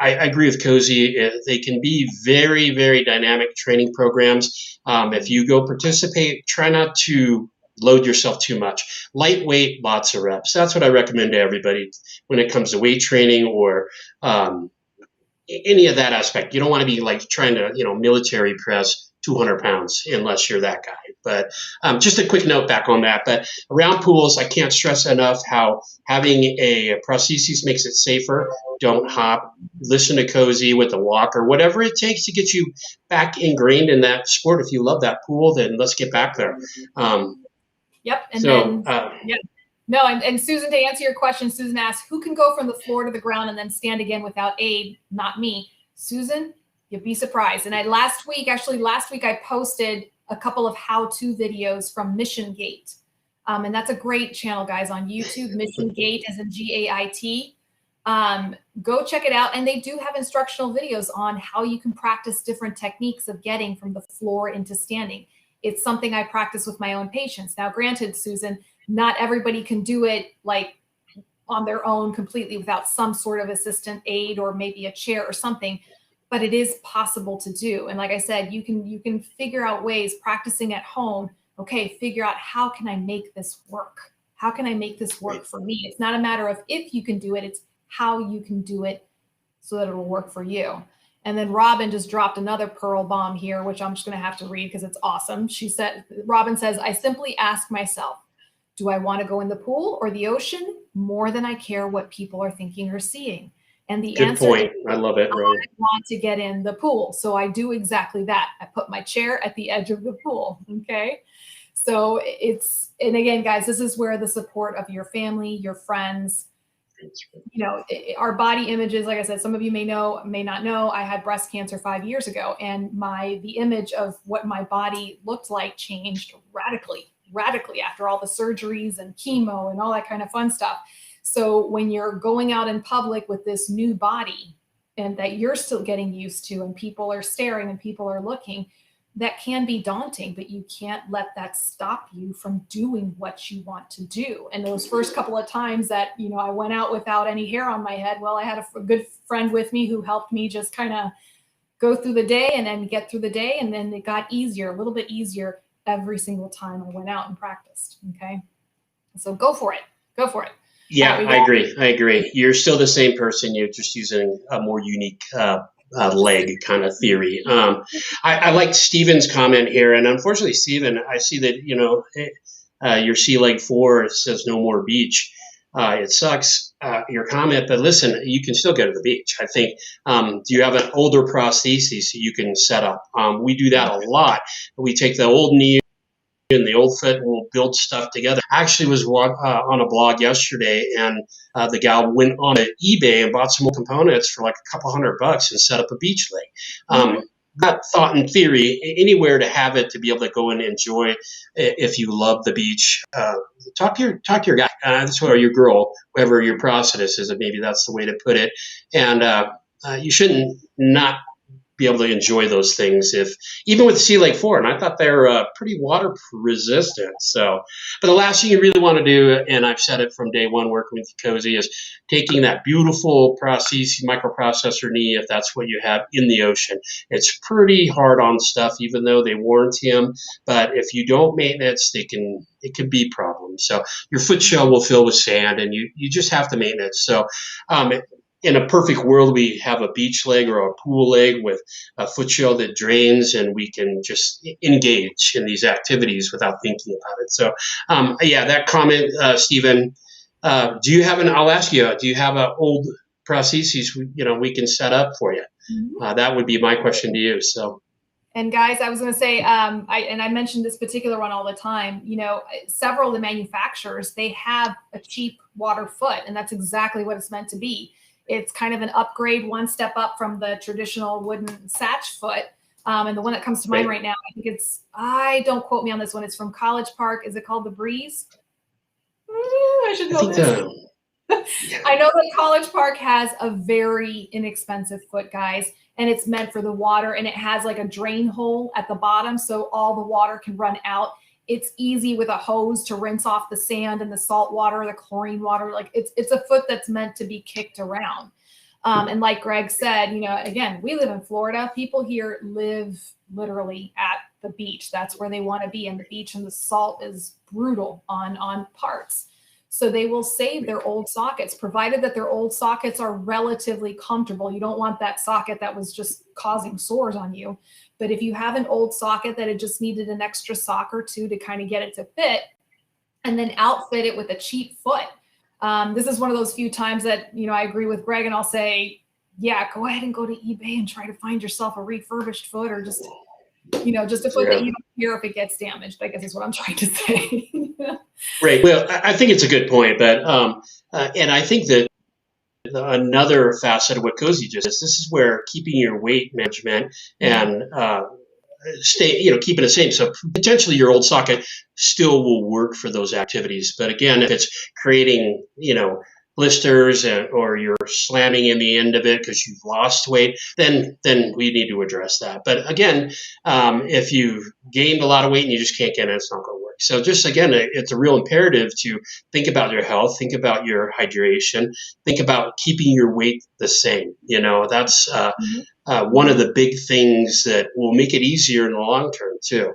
B: I agree with Cosi. They can be very, very dynamic training programs. If you go participate, try not to load yourself too much. Lightweight, lots of reps. That's what I recommend to everybody when it comes to weight training or any of that aspect. You don't want to be like trying to, military press 200 pounds unless you're that guy. But just a quick note back on that. But around pools, I can't stress enough how having a prosthesis makes it safer. Don't hop. Listen to Cosi with the walker, whatever it takes to get you back ingrained in that sport. If you love that pool, then let's get back there.
A: Yep. And No, and Susan, to answer your question, Susan asked, who can go from the floor to the ground and then stand again without aid? Not me. Susan, you'd be surprised. And last week I posted a couple of how-to videos from Mission Gate. And that's a great channel, guys, on YouTube. Mission Gate as in G-A-I-T. Go check it out. And they do have instructional videos on how you can practice different techniques of getting from the floor into standing. It's something I practice with my own patients. Now, granted, Susan, not everybody can do it like on their own completely without some sort of assistant aid or maybe a chair or something, but it is possible to do. And like I said, you can figure out ways practicing at home. Okay, figure out, how can I make this work? How can I make this work for me? It's not a matter of if you can do it, it's how you can do it so that it'll work for you. And then Robin just dropped another pearl bomb here, which I'm just going to have to read because it's awesome. Robin says, I simply ask myself, do I want to go in the pool or the ocean more than I care what people are thinking or seeing? And the answer is,
B: I love it.
A: I want to get in the pool. So I do exactly that. I put my chair at the edge of the pool. Okay. So and again, guys, this is where the support of your family, your friends, our body images, like I said, some of you may know, may not know, I had breast cancer 5 years ago, and the image of what my body looked like changed radically after all the surgeries and chemo and all that kind of fun stuff. So when you're going out in public with this new body and that you're still getting used to, and people are staring and people are looking, that can be daunting, but you can't let that stop you from doing what you want to do. And those first couple of times that, I went out without any hair on my head, well, I had a good friend with me who helped me just kind of go through the day and then get through the day. And then it got easier, a little bit easier every single time I went out and practiced. Okay. So go for it. Go for it.
B: Yeah, I agree. You're still the same person. You're just using a more unique leg kind of theory. I like Steven's comment here, and unfortunately, Steven, I see that your sea leg 4 says no more beach. It sucks, your comment, but listen, you can still go to the beach. I think, do you have an older prosthesis you can set up? We do that a lot. We take the old knee and the old foot, and we'll build stuff together. I actually was on a blog yesterday, and the gal went on to eBay and bought some old components for like a couple $100 and set up a beach leg. Not thought in theory anywhere to have it to be able to go and enjoy if you love the beach. Talk to your guy, or your girl, whoever your prosthetist is. Maybe that's the way to put it. And you shouldn't not be able to enjoy those things if even with Sea Lake 4, and I thought they're pretty water resistant. So, but the last thing you really want to do, and I've said it from day one working with Cosi, is taking that beautiful prosthesis microprocessor knee, if that's what you have, in the ocean. It's pretty hard on stuff, even though they warranty them. But if you don't maintenance, it can be problems. So your foot shell will fill with sand, and you just have to maintenance. So in a perfect world, we have a beach leg or a pool leg with a foot shell that drains, and we can just engage in these activities without thinking about it. So, yeah, that comment, Stephen, do you have I'll ask you, do you have an old prosthesis, we can set up for you? That would be my question to you. So.
A: And guys, I was going to say, I mentioned this particular one all the time, several of the manufacturers, they have a cheap water foot, and that's exactly what it's meant to be. It's kind of an upgrade, one step up from the traditional wooden satch foot. And the one that comes to mind right now, don't quote me on this one. It's from College Park. Is it called the Breeze? I should know this. I know that College Park has a very inexpensive foot, guys, and it's meant for the water, and it has like a drain hole at the bottom so all the water can run out. It's easy with a hose to rinse off the sand and the salt water, the chlorine water. Like it's a foot that's meant to be kicked around. And like Greg said, again, we live in Florida. People here live literally at the beach. That's where they want to be. And the beach and the salt is brutal on parts. So they will save their old sockets, provided that their old sockets are relatively comfortable. You don't want that socket that was just causing sores on you. But if you have an old socket that it just needed an extra sock or two to kind of get it to fit, and then outfit it with a cheap foot. This is one of those few times that, I agree with Greg, and I'll say, yeah, go ahead and go to eBay and try to find yourself a refurbished foot, or just a foot that you don't care if it gets damaged, I guess is what I'm trying to say.
B: Right. Well, I think it's a good point, but and I think that another facet of what Cosi just is, this is where keeping your weight management and keeping it safe. So potentially your old socket still will work for those activities. But again, if it's creating, blisters or you're slamming in the end of it because you've lost weight, then we need to address that. But again, if you've gained a lot of weight and you just can't get it, it's not going to work. So just again, it's a real imperative to think about your health, think about your hydration, think about keeping your weight the same. That's one of the big things that will make it easier in the long term too.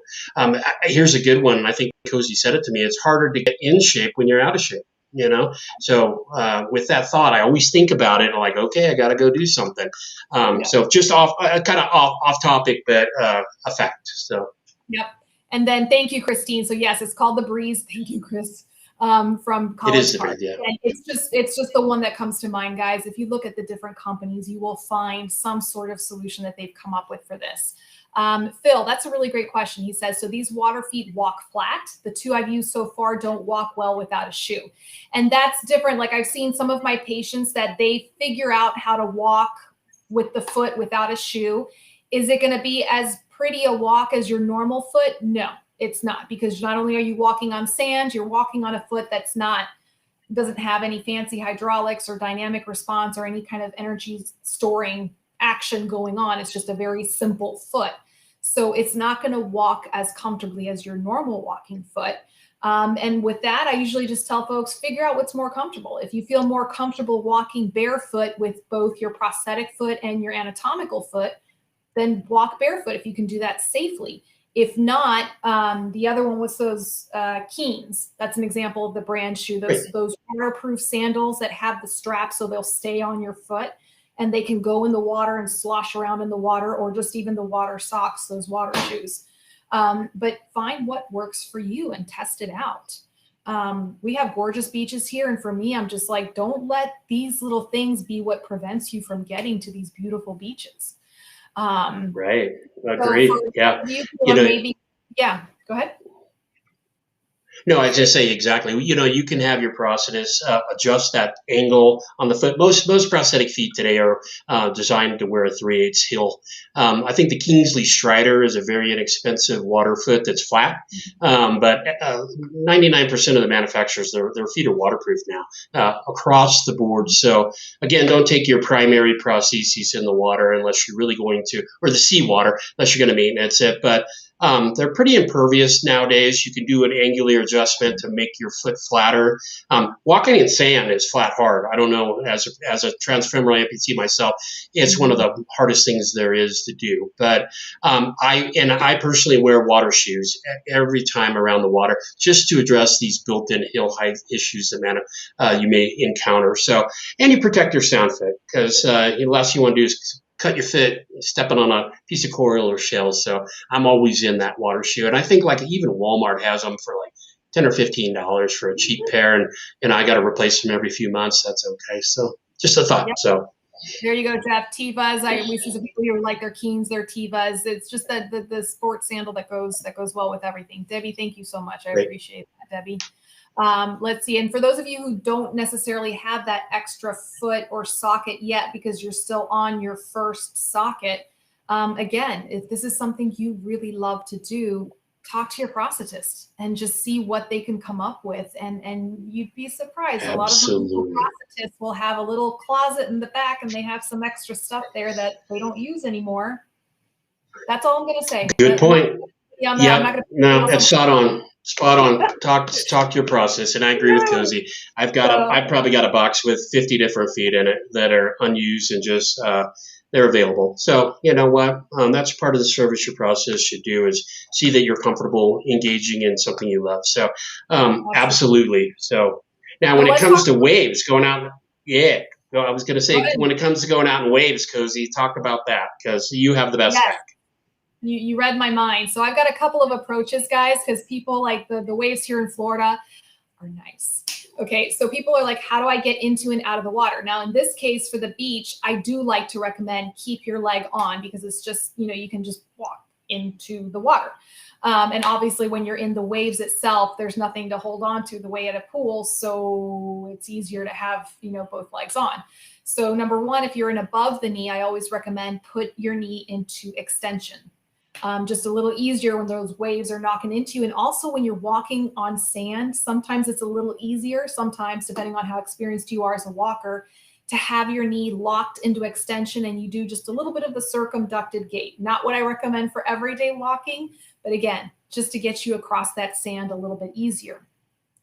B: Here's a good one. I think Cosi said it to me. It's harder to get in shape when you're out of shape. So with that thought, I always think about it and like, okay, I got to go do something. So just kind of off topic, but a fact. So.
A: Yep. And then thank you, Christine. So yes, it's called the Breeze. Thank you, Chris. From College
B: It is the
A: Park.
B: Breeze, yeah. And
A: it's just the one that comes to mind, guys. If you look at the different companies, you will find some sort of solution that they've come up with for this. Phil, that's a really great question. He says, so these water feet walk flat. The two I've used so far don't walk well without a shoe. And that's different. Like I've seen some of my patients that they figure out how to walk with the foot without a shoe. Is it going to be as pretty a walk as your normal foot? No, it's not, because not only are you walking on sand, you're walking on a foot that's doesn't have any fancy hydraulics or dynamic response or any kind of energy storing action going on. It's just a very simple foot. So it's not going to walk as comfortably as your normal walking foot. And with that, I usually just tell folks, figure out what's more comfortable. If you feel more comfortable walking barefoot with both your prosthetic foot and your anatomical foot, then walk barefoot if you can do that safely. If not, the other one was those Keens. That's an example of the brand shoe. Those waterproof sandals that have the strap so they'll stay on your foot. And they can go in the water and slosh around in the water, or just even the water socks, those water shoes. But find what works for you and test it out. We have gorgeous beaches here. And for me, I'm just like, don't let these little things be what prevents you from getting to these beautiful beaches.
B: Right.
A: So for
B: Agreed. Yeah.
A: you who
B: You
A: are
B: know,
A: maybe, yeah, go ahead.
B: No, I just say exactly. You can have your prosthetist adjust that angle on the foot. Most prosthetic feet today are designed to wear a 3/8 heel. I think the Kingsley Strider is a very inexpensive water foot that's flat, but 99% of the manufacturers, their feet are waterproof now across the board. So again, don't take your primary prostheses in the water unless you're really going to, or the seawater unless you're going to maintenance it. But they're pretty impervious nowadays. You can do an angular adjustment to make your foot flatter. Walking in sand is flat hard. I don't know, as a transfemoral amputee myself, it's one of the hardest things there is to do. But I personally wear water shoes every time around the water just to address these built-in heel height issues that you may encounter. So, and you protect your sound fit because the last you want to do is cut your foot stepping on a piece of coral or shell. So I'm always in that water shoe. And I think like even Walmart has them for like $10 or $15 for a cheap pair. And I got to replace them every few months. That's okay. So just a thought.
A: Yep.
B: So
A: There you go, Jeff. Tivas. We see some people who like their Keens, their Tivas. It's just the sports sandal that goes well with everything. Debbie, thank you so much. I
B: great.
A: appreciate that, Debbie. Let's see. And for those of you who don't necessarily have that extra foot or socket yet because you're still on your first socket, again, if this is something you really love to do, talk to your prosthetist and just see what they can come up with. And you'd be surprised.
B: Absolutely.
A: A lot of prosthetists will have a little closet in the back and they have some extra stuff there that they don't use anymore. That's all I'm going to say.
B: Good point.
A: Yeah,
B: no, it's spot on. Spot on. Talk to your process, and I agree with Cosi. I've probably got a box with 50 different feet in it that are unused and just they're available. So you know what? That's part of the service your process should do is see that you're comfortable engaging in something you love. So absolutely. So now when it comes to waves going out, yeah. I was going to say when it comes to going out in waves, Cosi, talk about that because you have the best hack.
A: You read my mind. So I've got a couple of approaches, guys, because people like the waves here in Florida are nice. Okay, so people are like, how do I get into and out of the water? Now, in this case, for the beach, I do like to recommend keep your leg on because it's just, you can just walk into the water. And obviously, when you're in the waves itself, there's nothing to hold on to the way at a pool. So it's easier to have, both legs on. So number one, if you're in above the knee, I always recommend put your knee into extension. Just a little easier when those waves are knocking into you. And also when you're walking on sand, sometimes it's a little easier, sometimes depending on how experienced you are as a walker, to have your knee locked into extension and you do just a little bit of the circumducted gait. Not what I recommend for everyday walking, but again, just to get you across that sand a little bit easier.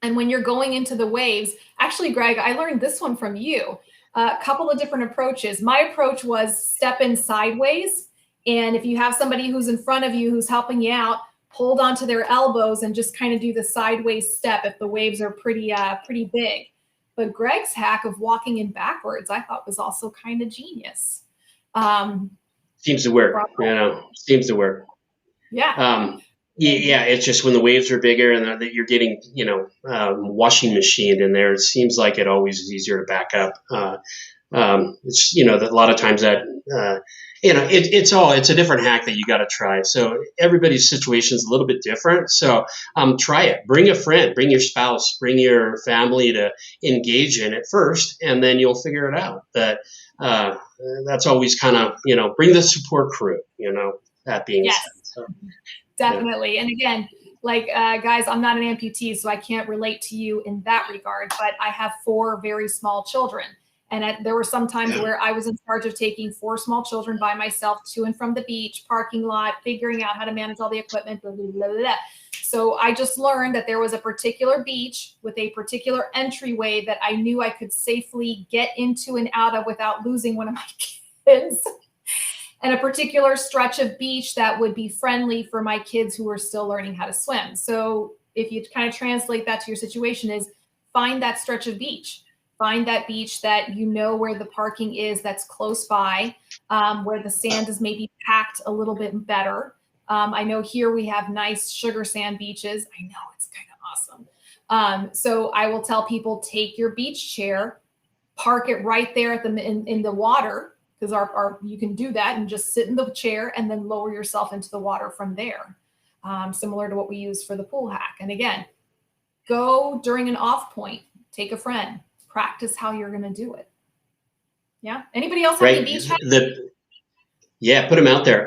A: And when you're going into the waves, actually, Greg, I learned this one from you. A couple of different approaches. My approach was step in sideways. And if you have somebody who's in front of you who's helping you out, hold onto their elbows and just kind of do the sideways step if the waves are pretty big. But Greg's hack of walking in backwards, I thought was also kind of genius.
B: Seems to work. Seems to work.
A: Yeah.
B: Yeah, it's just when the waves are bigger and that you're getting, washing machine in there, it seems like it always is easier to back up. It's, that a lot of times that, it's a different hack that you got to try. So everybody's situation is a little bit different. So try it. Bring a friend, bring your spouse, bring your family to engage in it first, and then you'll figure it out. But that's always kind of, bring the support crew, that being said. So,
A: definitely. And again, like, guys, I'm not an amputee, so I can't relate to you in that regard, but I have 4 very small children. And there were some times where I was in charge of taking 4 small children by myself to and from the beach, parking lot, figuring out how to manage all the equipment, blah, blah, blah, blah. So I just learned that there was a particular beach with a particular entryway that I knew I could safely get into and out of without losing one of my kids. And a particular stretch of beach that would be friendly for my kids who are still learning how to swim. So if you kind of translate that to your situation is find that stretch of beach. Find that beach that where the parking is that's close by, where the sand is maybe packed a little bit better. I know here we have nice sugar sand beaches. I know it's kind of So I will tell people, take your beach chair, park it right there at in the water, because you can do that and just sit in the chair and then lower yourself into the water from there. Similar to what we use for the pool hack. And again, go during an off point, take a friend, practice how you're going to do it. Yeah. Anybody else have any beach hacks?
B: Yeah, put them out there.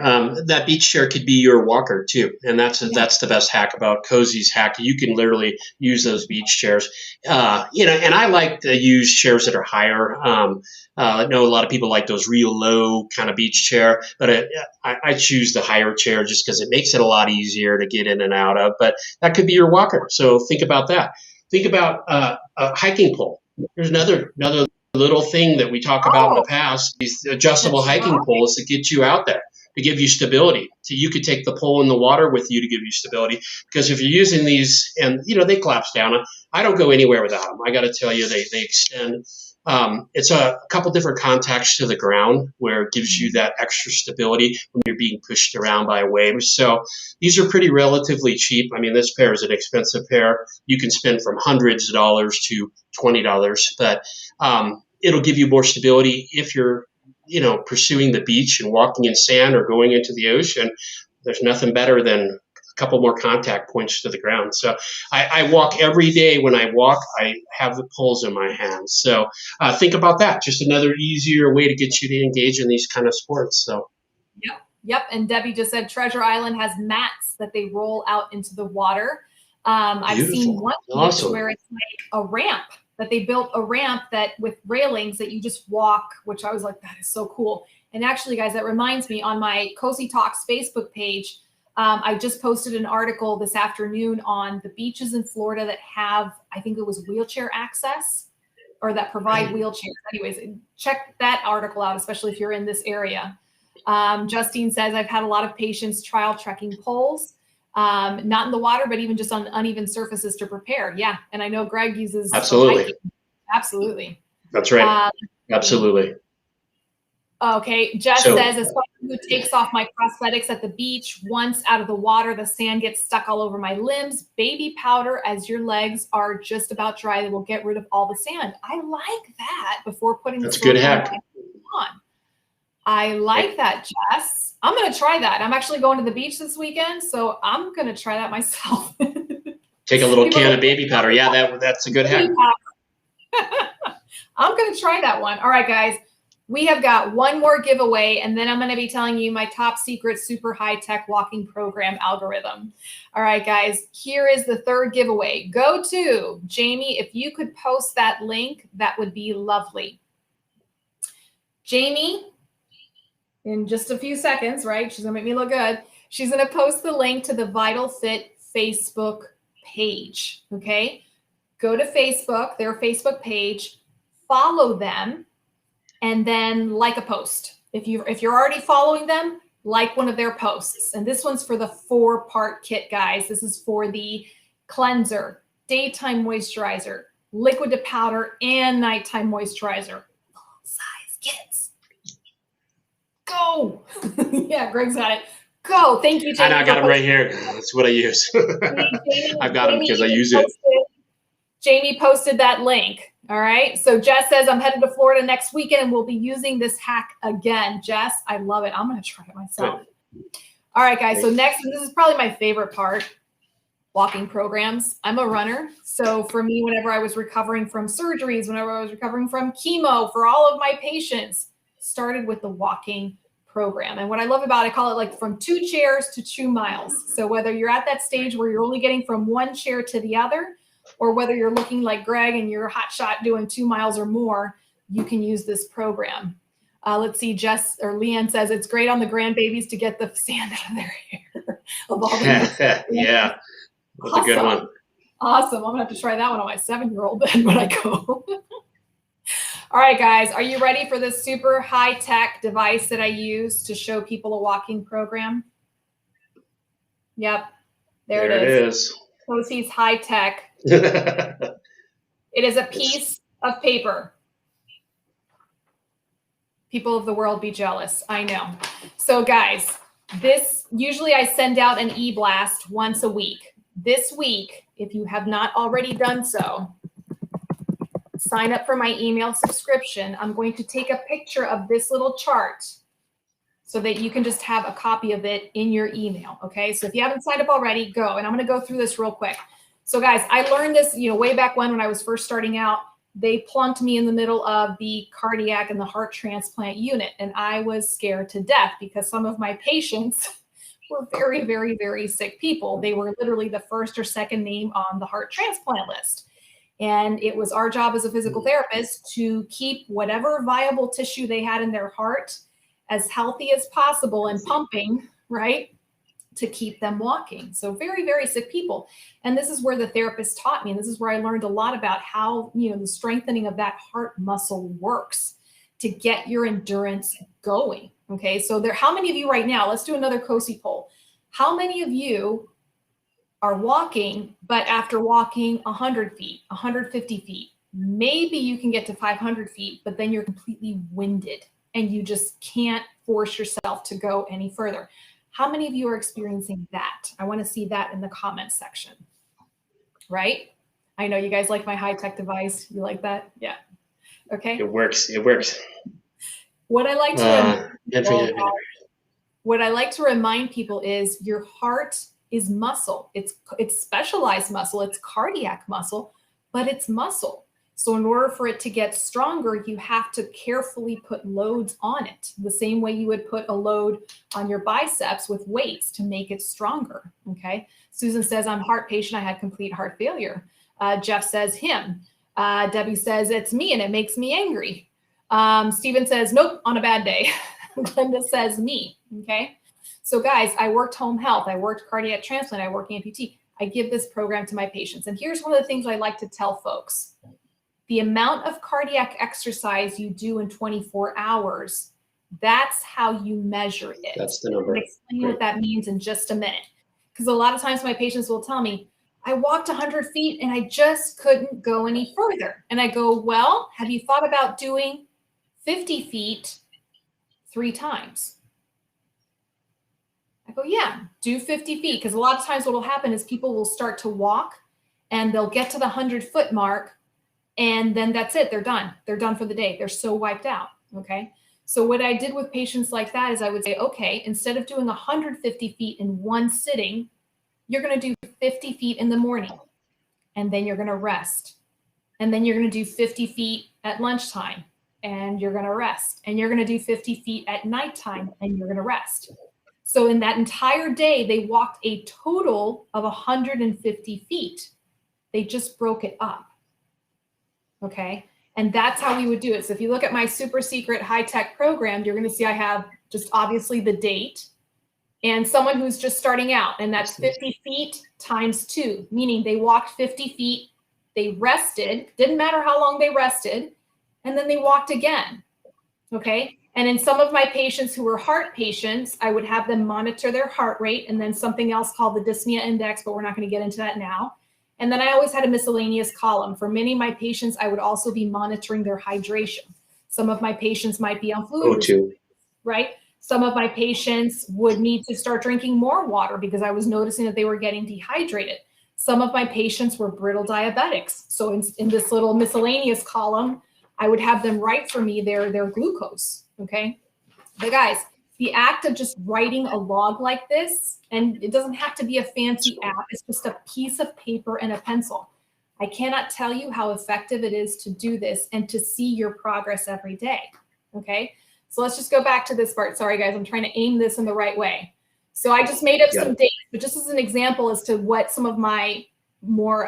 B: That beach chair could be your walker too, and that's the best hack about Cosi's hack. You can literally use those beach chairs. And I like to use chairs that are higher. I know a lot of people like those real low kind of beach chair, but I choose the higher chair just because it makes it a lot easier to get in and out of. But that could be your walker. So think about that. Think about a hiking pole. There's another little thing that we talk about in the past, these adjustable hiking poles that get you out there, to give you stability. So you could take the pole in the water with you to give you stability, because if you're using these and they collapse down, I don't go anywhere without them. I got to tell you, they extend. It's a couple different contacts to the ground where it gives you that extra stability when you're being pushed around by waves. So these are pretty relatively cheap. I mean, this pair is an expensive pair. You can spend from hundreds of dollars to $20, but it'll give you more stability if you're, pursuing the beach and walking in sand or going into the ocean. There's nothing better than a couple more contact points to the ground. So I walk every day. When I walk, I have the poles in my hands. So think about that. Just another easier way to get you to engage in these kind of sports. So.
A: Yep. And Debbie just said Treasure Island has mats that they roll out into the water. I've seen one beach where it's like a ramp, that they built a ramp that with railings that you just walk, which I was like, that is so cool. And actually, guys, that reminds me, on my Cosi Talks Facebook page, I just posted an article this afternoon on the beaches in Florida that have, I think it was wheelchair access, or that provide wheelchairs. Anyways, check that article out, especially if you're in this area. Justine says, I've had a lot of patients trial trekking poles. Not in the water, but even just on uneven surfaces to prepare. Yeah. And I know Greg uses.
B: Absolutely.
A: Absolutely.
B: That's right. Absolutely.
A: Okay. Jess says, as someone who takes off my prosthetics at the beach, once out of the water, the sand gets stuck all over my limbs. Baby powder, as your legs are just about dry, they will get rid of all the sand. I like that before putting
B: That's a good hack
A: on. I like that, Jess. I'm going to try that. I'm actually going to the beach this weekend, so I'm going to try that myself.
B: Take a little can of baby powder. Yeah, that's a good hack.
A: I'm going to try that one. All right, guys. We have got one more giveaway, and then I'm going to be telling you my top secret, super high-tech walking program algorithm. All right, guys. Here is the third giveaway. Go to, Jamie, if you could post that link, that would be lovely. Jamie, in just a few seconds, right? She's gonna make me look good. She's gonna post the link to the Vital Fit Facebook page, okay? Go to Facebook, their Facebook page, follow them, and then like a post. If you're already following them, like one of their posts. And this one's for the 4-part kit, guys. This is for the cleanser, daytime moisturizer, liquid to powder, and nighttime moisturizer. Full-size kits. Go. Yeah, Greg's got it. Go. Thank you, Jamie.
B: I got them right here. That's what I use. I've got them because I use it.
A: Jamie posted that link. All right. So Jess says, I'm headed to Florida next weekend and we'll be using this hack again. Jess, I love it. I'm going to try it myself. Good. All right, guys. So next, and this is probably my favorite part, walking programs. I'm a runner. So for me, whenever I was recovering from surgeries, whenever I was recovering from chemo, for all of my patients, started with the walking program. And what I love about it, I call it like from 2 chairs to 2 miles. So whether you're at that stage where you're only getting from 1 chair to the other, or whether you're looking like Greg and you're a hot shot doing 2 miles or more, you can use this program. Let's see, Jess or Leanne says it's great on the grandbabies to get the sand out of their hair.
B: Yeah, that's a good one.
A: Awesome. I'm gonna have to try that one on my 7-year-old then when I go. All right, guys, are you ready for this super high-tech device that I use to show people a walking program? Yep, there it is. Cosi's high-tech. It is a piece of paper. People of the world be jealous. I know. So, guys, this usually I send out an e-blast once a week. This week, if you have not already done so, sign up for my email subscription. I'm going to take a picture of this little chart so that you can just have a copy of it in your email, okay? So if you haven't signed up already, go. And I'm gonna go through this real quick. So guys, I learned this, way back when I was first starting out. They plunked me in the middle of the cardiac and the heart transplant unit, and I was scared to death because some of my patients were very, very, very sick people. They were literally the first or second name on the heart transplant list. And it was our job as a physical therapist to keep whatever viable tissue they had in their heart as healthy as possible and pumping, right, to keep them walking. So very, very sick people. And this is where the therapist taught me. And this is where I learned a lot about how, the strengthening of that heart muscle works to get your endurance going. Okay. So how many of you right now, let's do another Cosi poll. How many of you are walking, but after walking 100 feet, 150 feet, maybe you can get to 500 feet, but then you're completely winded and you just can't force yourself to go any further? How many of you are experiencing that? I want to see that in the comments section, right? I know you guys like my high-tech device. You like that? Yeah. Okay.
B: It works.
A: What I like to remind people is your heart is muscle. It's specialized muscle. It's cardiac muscle, but it's muscle. So in order for it to get stronger, you have to carefully put loads on it, the same way you would put a load on your biceps with weights to make it stronger, okay? Susan says, I'm heart patient. I had complete heart failure. Jeff says, him. Debbie says, it's me and it makes me angry. Stephen says, nope, on a bad day. Glenda says, me, okay? So guys, I worked home health. I worked cardiac transplant. I work amputee. I give this program to my patients. And here's one of the things I like to tell folks. The amount of cardiac exercise you do in 24 hours, that's how you measure it.
B: That's the number.
A: I'll explain what that means in just a minute. Because a lot of times my patients will tell me, I walked 100 feet and I just couldn't go any further. And I go, well, have you thought about doing 50 feet 3 times? I go, yeah, do 50 feet. Because a lot of times what will happen is people will start to walk and they'll get to the 100-foot mark. And then that's it. They're done. They're done for the day. They're so wiped out. Okay. So what I did with patients like that is I would say, okay, instead of doing 150 feet in one sitting, you're going to do 50 feet in the morning and then you're going to rest. And then you're going to do 50 feet at lunchtime and you're going to rest. And you're going to do 50 feet at nighttime and you're going to rest. So in that entire day, they walked a total of 150 feet. They just broke it up. Okay. And that's how we would do it. So if you look at my super secret high-tech program, you're going to see I have just obviously the date and someone who's just starting out. And that's 50 feet times 2, meaning they walked 50 feet, they rested, didn't matter how long they rested, and then they walked again. Okay. And in some of my patients who were heart patients, I would have them monitor their heart rate and then something else called the Dyspnea Index, but we're not going to get into that now. And then I always had a miscellaneous column. For many of my patients, I would also be monitoring their hydration. Some of my patients might be on fluid, right? Some of my patients would need to start drinking more water because I was noticing that they were getting dehydrated. Some of my patients were brittle diabetics. So in this little miscellaneous column, I would have them write for me their glucose, okay? But guys, the act of just writing a log like this, and it doesn't have to be a fancy app, it's just a piece of paper and a pencil. I cannot tell you how effective it is to do this and to see your progress every day, okay? So let's just go back to this part. Sorry, guys, I'm trying to aim this in the right way. So I just made up some dates, but just as an example as to what some of my more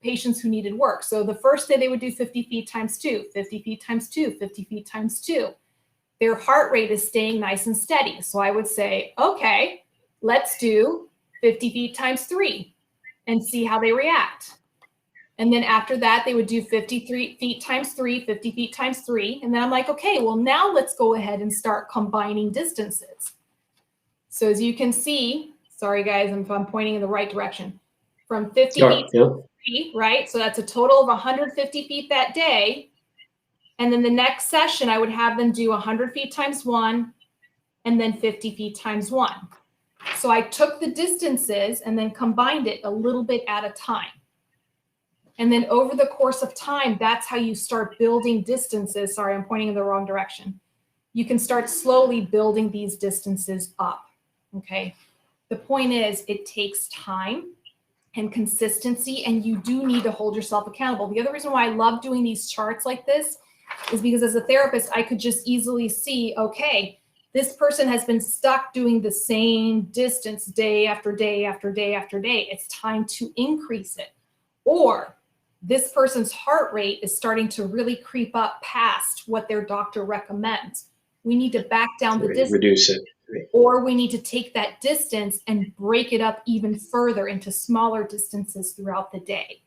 A: patients who needed work. So the first day they would do 50 feet times 2, 50 feet times 2, 50 feet times 2. Their heart rate is staying nice and steady. So I would say, okay, let's do 50 feet times 3 and see how they react. And then after that, they would do 53 feet times 3, 50 feet times 3. And then I'm like, okay, well, now let's go ahead and start combining distances. So as you can see, sorry, guys, if I'm pointing in the right direction, from 50 feet to 3, right? So that's a total of 150 feet that day. And then the next session, I would have them do 100 feet times 1 and then 50 feet times 1. So I took the distances and then combined it a little bit at a time. And then over the course of time, that's how you start building distances. Sorry, I'm pointing in the wrong direction. You can start slowly building these distances up, okay? The point is, it takes time and consistency, and you do need to hold yourself accountable. The other reason why I love doing these charts like this is because as a therapist, I could just easily see, okay, this person has been stuck doing the same distance day after day after day after day. It's time to increase it. Or this person's heart rate is starting to really creep up past what their doctor recommends. We need to back down the distance.
B: Reduce it.
A: Or we need to take that distance and break it up even further into smaller distances throughout the day.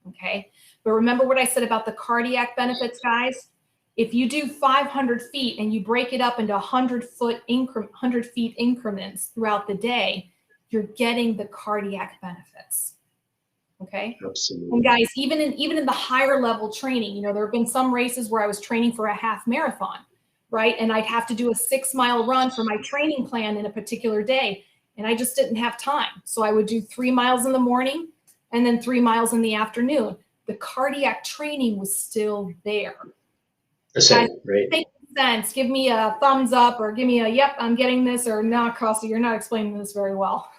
A: Okay. But remember what I said about the cardiac benefits, guys? If you do 500 feet and you break it up into 100 feet increments throughout the day, you're getting the cardiac benefits. Okay.
B: Absolutely.
A: And guys, even in the higher level training, there have been some races where I was training for a half marathon, right? And I'd have to do a 6-mile run for my training plan in a particular day. And I just didn't have time. So I would do 3 miles in the morning and then 3 miles in the afternoon. The cardiac training was still there.
B: The same,
A: Guys,
B: right?
A: makes sense. Give me a thumbs up or give me a, yep, I'm getting this, or no, Cosi, you're not explaining this very well.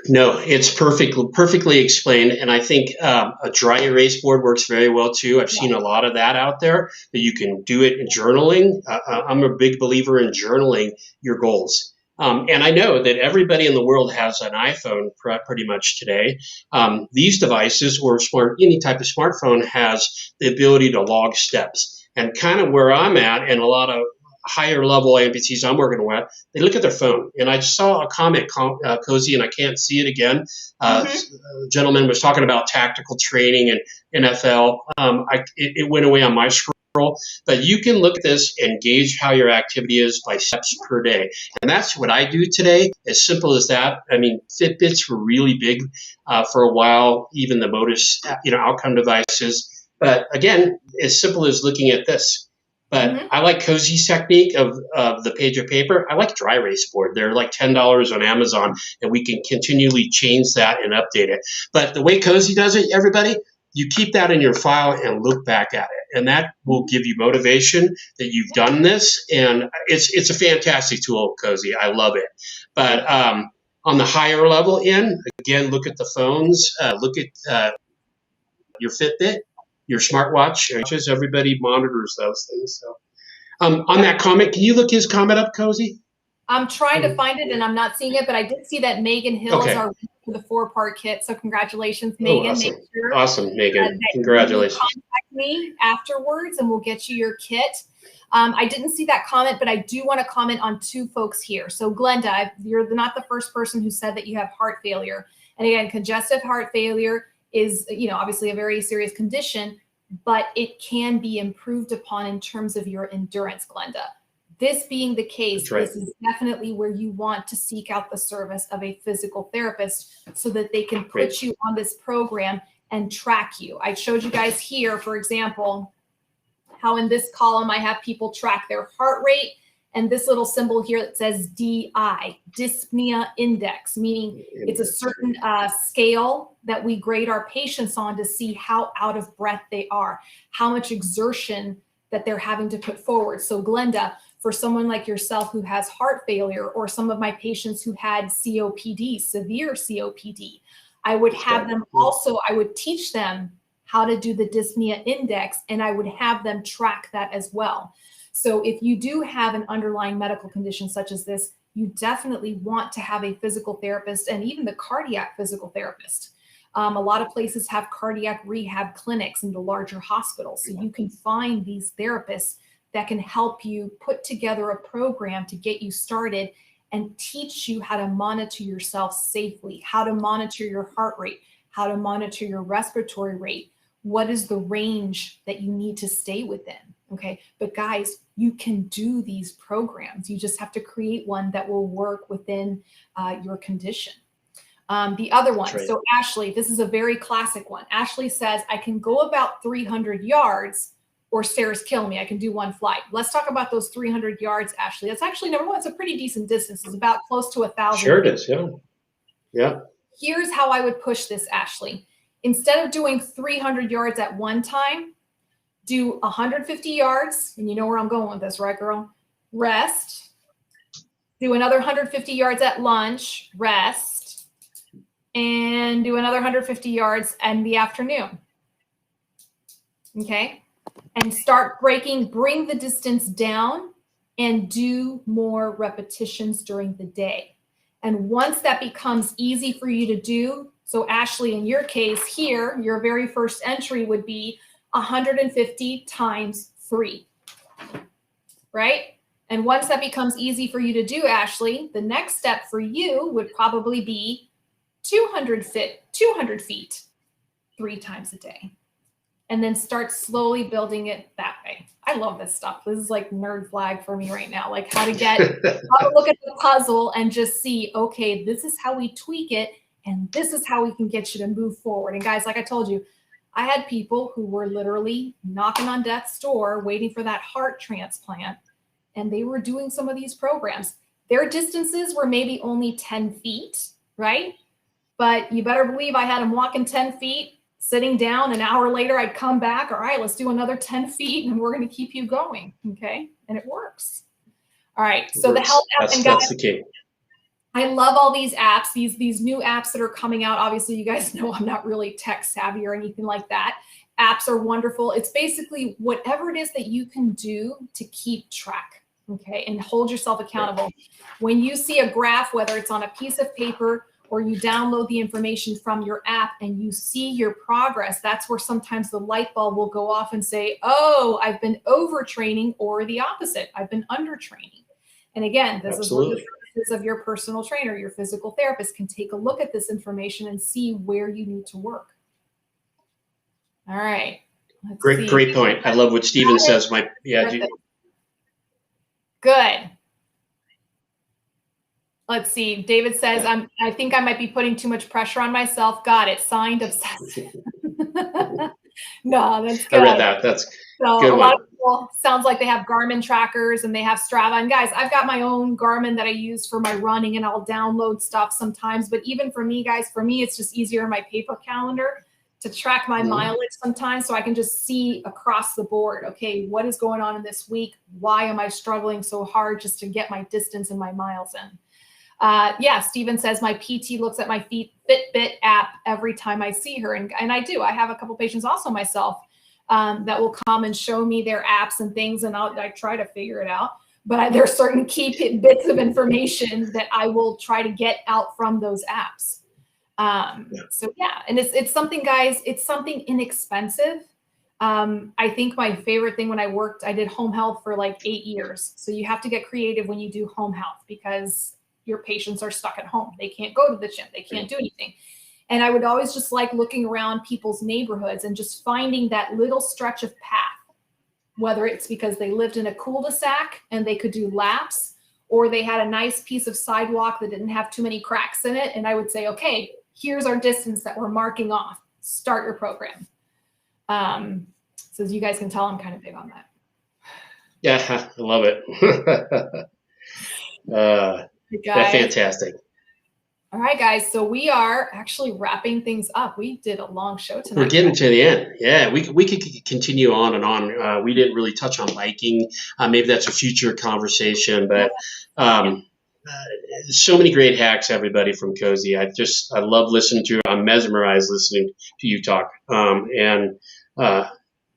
B: No, it's perfectly explained, and I think a dry erase board works very well too. I've seen a lot of that out there, that you can do it in journaling. I'm a big believer in journaling your goals. And I know that everybody in the world has an iPhone pretty much today. These devices, or any type of smartphone, has the ability to log steps. And kind of where I'm at, and a lot of higher level amputees I'm working with, they look at their phone. And I just saw a comment, Cosi, and I can't see it again. A gentleman was talking about tactical training and NFL. It went away on my scroll. But you can look at this and gauge how your activity is by steps per day. And that's what I do today, as simple as that. I mean, Fitbits were really big for a while, even the Modus, outcome devices. But again, as simple as looking at this. But I like Cosi's technique of the page of paper. I like dry erase board. They're like $10 on Amazon, and we can continually change that and update it. But the way Cosi does it, everybody, you keep that in your file and look back at it. And that will give you motivation that you've done this. And it's a fantastic tool, Cosi. I love it. But on the higher level end, again, look at the phones. Look at your Fitbit, your smartwatch. Everybody monitors those things. So, on that comment, can you look his comment up, Cosi?
A: I'm trying to find it and I'm not seeing it, but I did see that Megan Hill is our winner for the 4-part kit. So congratulations, Megan.
B: Awesome.
A: Make sure
B: Awesome, Megan. Congratulations.
A: Contact me afterwards and we'll get you your kit. I didn't see that comment, but I do want to comment on 2 folks here. So Glenda, you're not the first person who said that you have heart failure. And again, congestive heart failure is, obviously a very serious condition, but it can be improved upon in terms of your endurance, Glenda. This being the case, This is definitely where you want to seek out the service of a physical therapist so that they can put you on this program and track you. I showed you guys here, for example, how in this column I have people track their heart rate, and this little symbol here that says DI, Dyspnea Index, meaning it's a certain scale that we grade our patients on to see how out of breath they are, how much exertion that they're having to put forward. So Glenda, for someone like yourself who has heart failure, or some of my patients who had COPD, severe COPD, I would have them also, I would teach them how to do the Dyspnea Index, and I would have them track that as well. So if you do have an underlying medical condition such as this, you definitely want to have a physical therapist, and even the cardiac physical therapist. A lot of places have cardiac rehab clinics in the larger hospitals. So you can find these therapists that can help you put together a program to get you started and teach you how to monitor yourself safely, how to monitor your heart rate, how to monitor your respiratory rate. What is the range that you need to stay within? Okay. But guys, you can do these programs. You just have to create one that will work within your condition. The other one, so Ashley, this is a very classic one. Ashley says, I can go about 300 yards, or stairs kill me. I can do one flight. Let's talk about those 300 yards, Ashley. That's actually, number one, it's a pretty decent distance. It's about close to 1,000.
B: Sure it is, yeah. Yeah.
A: Here's how I would push this, Ashley. Instead of doing 300 yards at one time, do 150 yards, and you know where I'm going with this, right, girl? Rest. Do another 150 yards at lunch, rest, and do another 150 yards in the afternoon. Okay? And start breaking, bring the distance down, and do more repetitions during the day. And once that becomes easy for you to do, so Ashley, in your case here, your very first entry would be 150 times 3, right? And once that becomes easy for you to do, Ashley, the next step for you would probably be 200 feet 3 times a day. And then start slowly building it that way. I love this stuff. This is like nerd flag for me right now. Like how to look at the puzzle and just see, okay, this is how we tweak it. And this is how we can get you to move forward. And guys, like I told you, I had people who were literally knocking on death's door, waiting for that heart transplant. And they were doing some of these programs. Their distances were maybe only 10 feet, right? But you better believe I had them walking 10 feet, sitting down. An hour later, I'd come back. All right, let's do another 10 feet and we're going to keep you going. Okay. And it works. All right. So the health app, and guys,
B: that's the key.
A: I love all these apps, these new apps that are coming out. Obviously, you guys know I'm not really tech savvy or anything like that. Apps are wonderful. It's basically whatever it is that you can do to keep track, okay, and hold yourself accountable. When you see a graph, whether it's on a piece of paper or you download the information from your app and you see your progress, that's where sometimes the light bulb will go off and say, oh, I've been overtraining, or the opposite, I've been undertraining. And again, this is where the services of your personal trainer, your physical therapist can take a look at this information and see where you need to work. All right.
B: Great point. I love what Steven says.
A: Good. Let's see. David says, I think I might be putting too much pressure on myself. Got it. Signed, obsessive. No, that's good.
B: I read that. That's
A: so
B: good.
A: A lot of people, sounds like they have Garmin trackers and they have Strava. And guys, I've got my own Garmin that I use for my running, and I'll download stuff sometimes. But even for me, guys, it's just easier in my paper calendar to track my mileage sometimes, so I can just see across the board, okay, what is going on in this week? Why am I struggling so hard just to get my distance and my miles in? Yeah, Steven says my PT looks at my Fitbit app every time I see her. And I do. I have a couple patients also myself that will come and show me their apps and things, and I try to figure it out. But there's certain key bits of information that I will try to get out from those apps. So yeah, and it's something, guys, it's something inexpensive. I think my favorite thing when I did home health for like 8 years. So you have to get creative when you do home health because your patients are stuck at home. They can't go to the gym. They can't do anything. And I would always just like looking around people's neighborhoods and just finding that little stretch of path, whether it's because they lived in a cul-de-sac and they could do laps, or they had a nice piece of sidewalk that didn't have too many cracks in it. And I would say, okay, here's our distance that we're marking off. Start your program. So as you guys can tell, I'm kind of big on that.
B: Yeah, I love it. That's fantastic.
A: All right, guys. So we are actually wrapping things up. We did a long show tonight.
B: We're getting to the end. Yeah, we could continue on and on. We didn't really touch on biking. Maybe that's a future conversation. But so many great hacks, everybody, from Cosi. I love listening to you. I'm mesmerized listening to you talk. And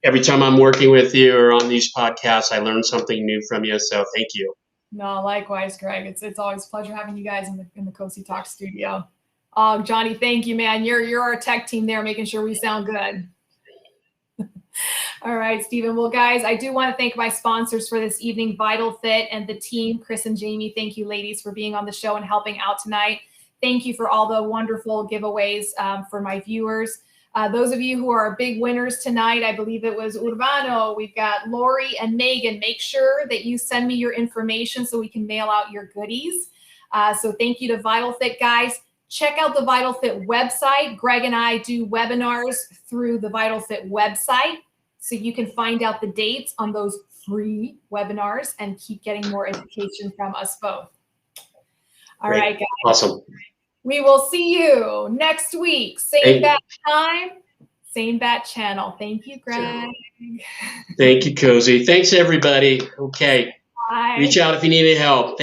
B: every time I'm working with you or on these podcasts, I learn something new from you. So thank you.
A: No, likewise, Greg. It's always a pleasure having you guys in the Cosi Talk studio. Oh, Johnny, thank you, man. You're our tech team there, making sure we sound good. All right, Stephen. Well, guys, I do want to thank my sponsors for this evening, Vital Fit and the team, Chris and Jamie. Thank you, ladies, for being on the show and helping out tonight. Thank you for all the wonderful giveaways for my viewers. Those of you who are big winners tonight, I believe it was Urbano. We've got Lori and Megan. Make sure that you send me your information so we can mail out your goodies. So thank you to Vital Fit, guys. Check out the Vital Fit website. Greg and I do webinars through the Vital Fit website. so you can find out the dates on those free webinars and keep getting more education from us both. All
B: Great.
A: right, guys.
B: Awesome.
A: We will see you next week. Same bat time, same bat channel. Thank you, Greg.
B: Thank you, Cosi. Thanks, everybody. Okay.
A: Bye.
B: Reach out if you need any help.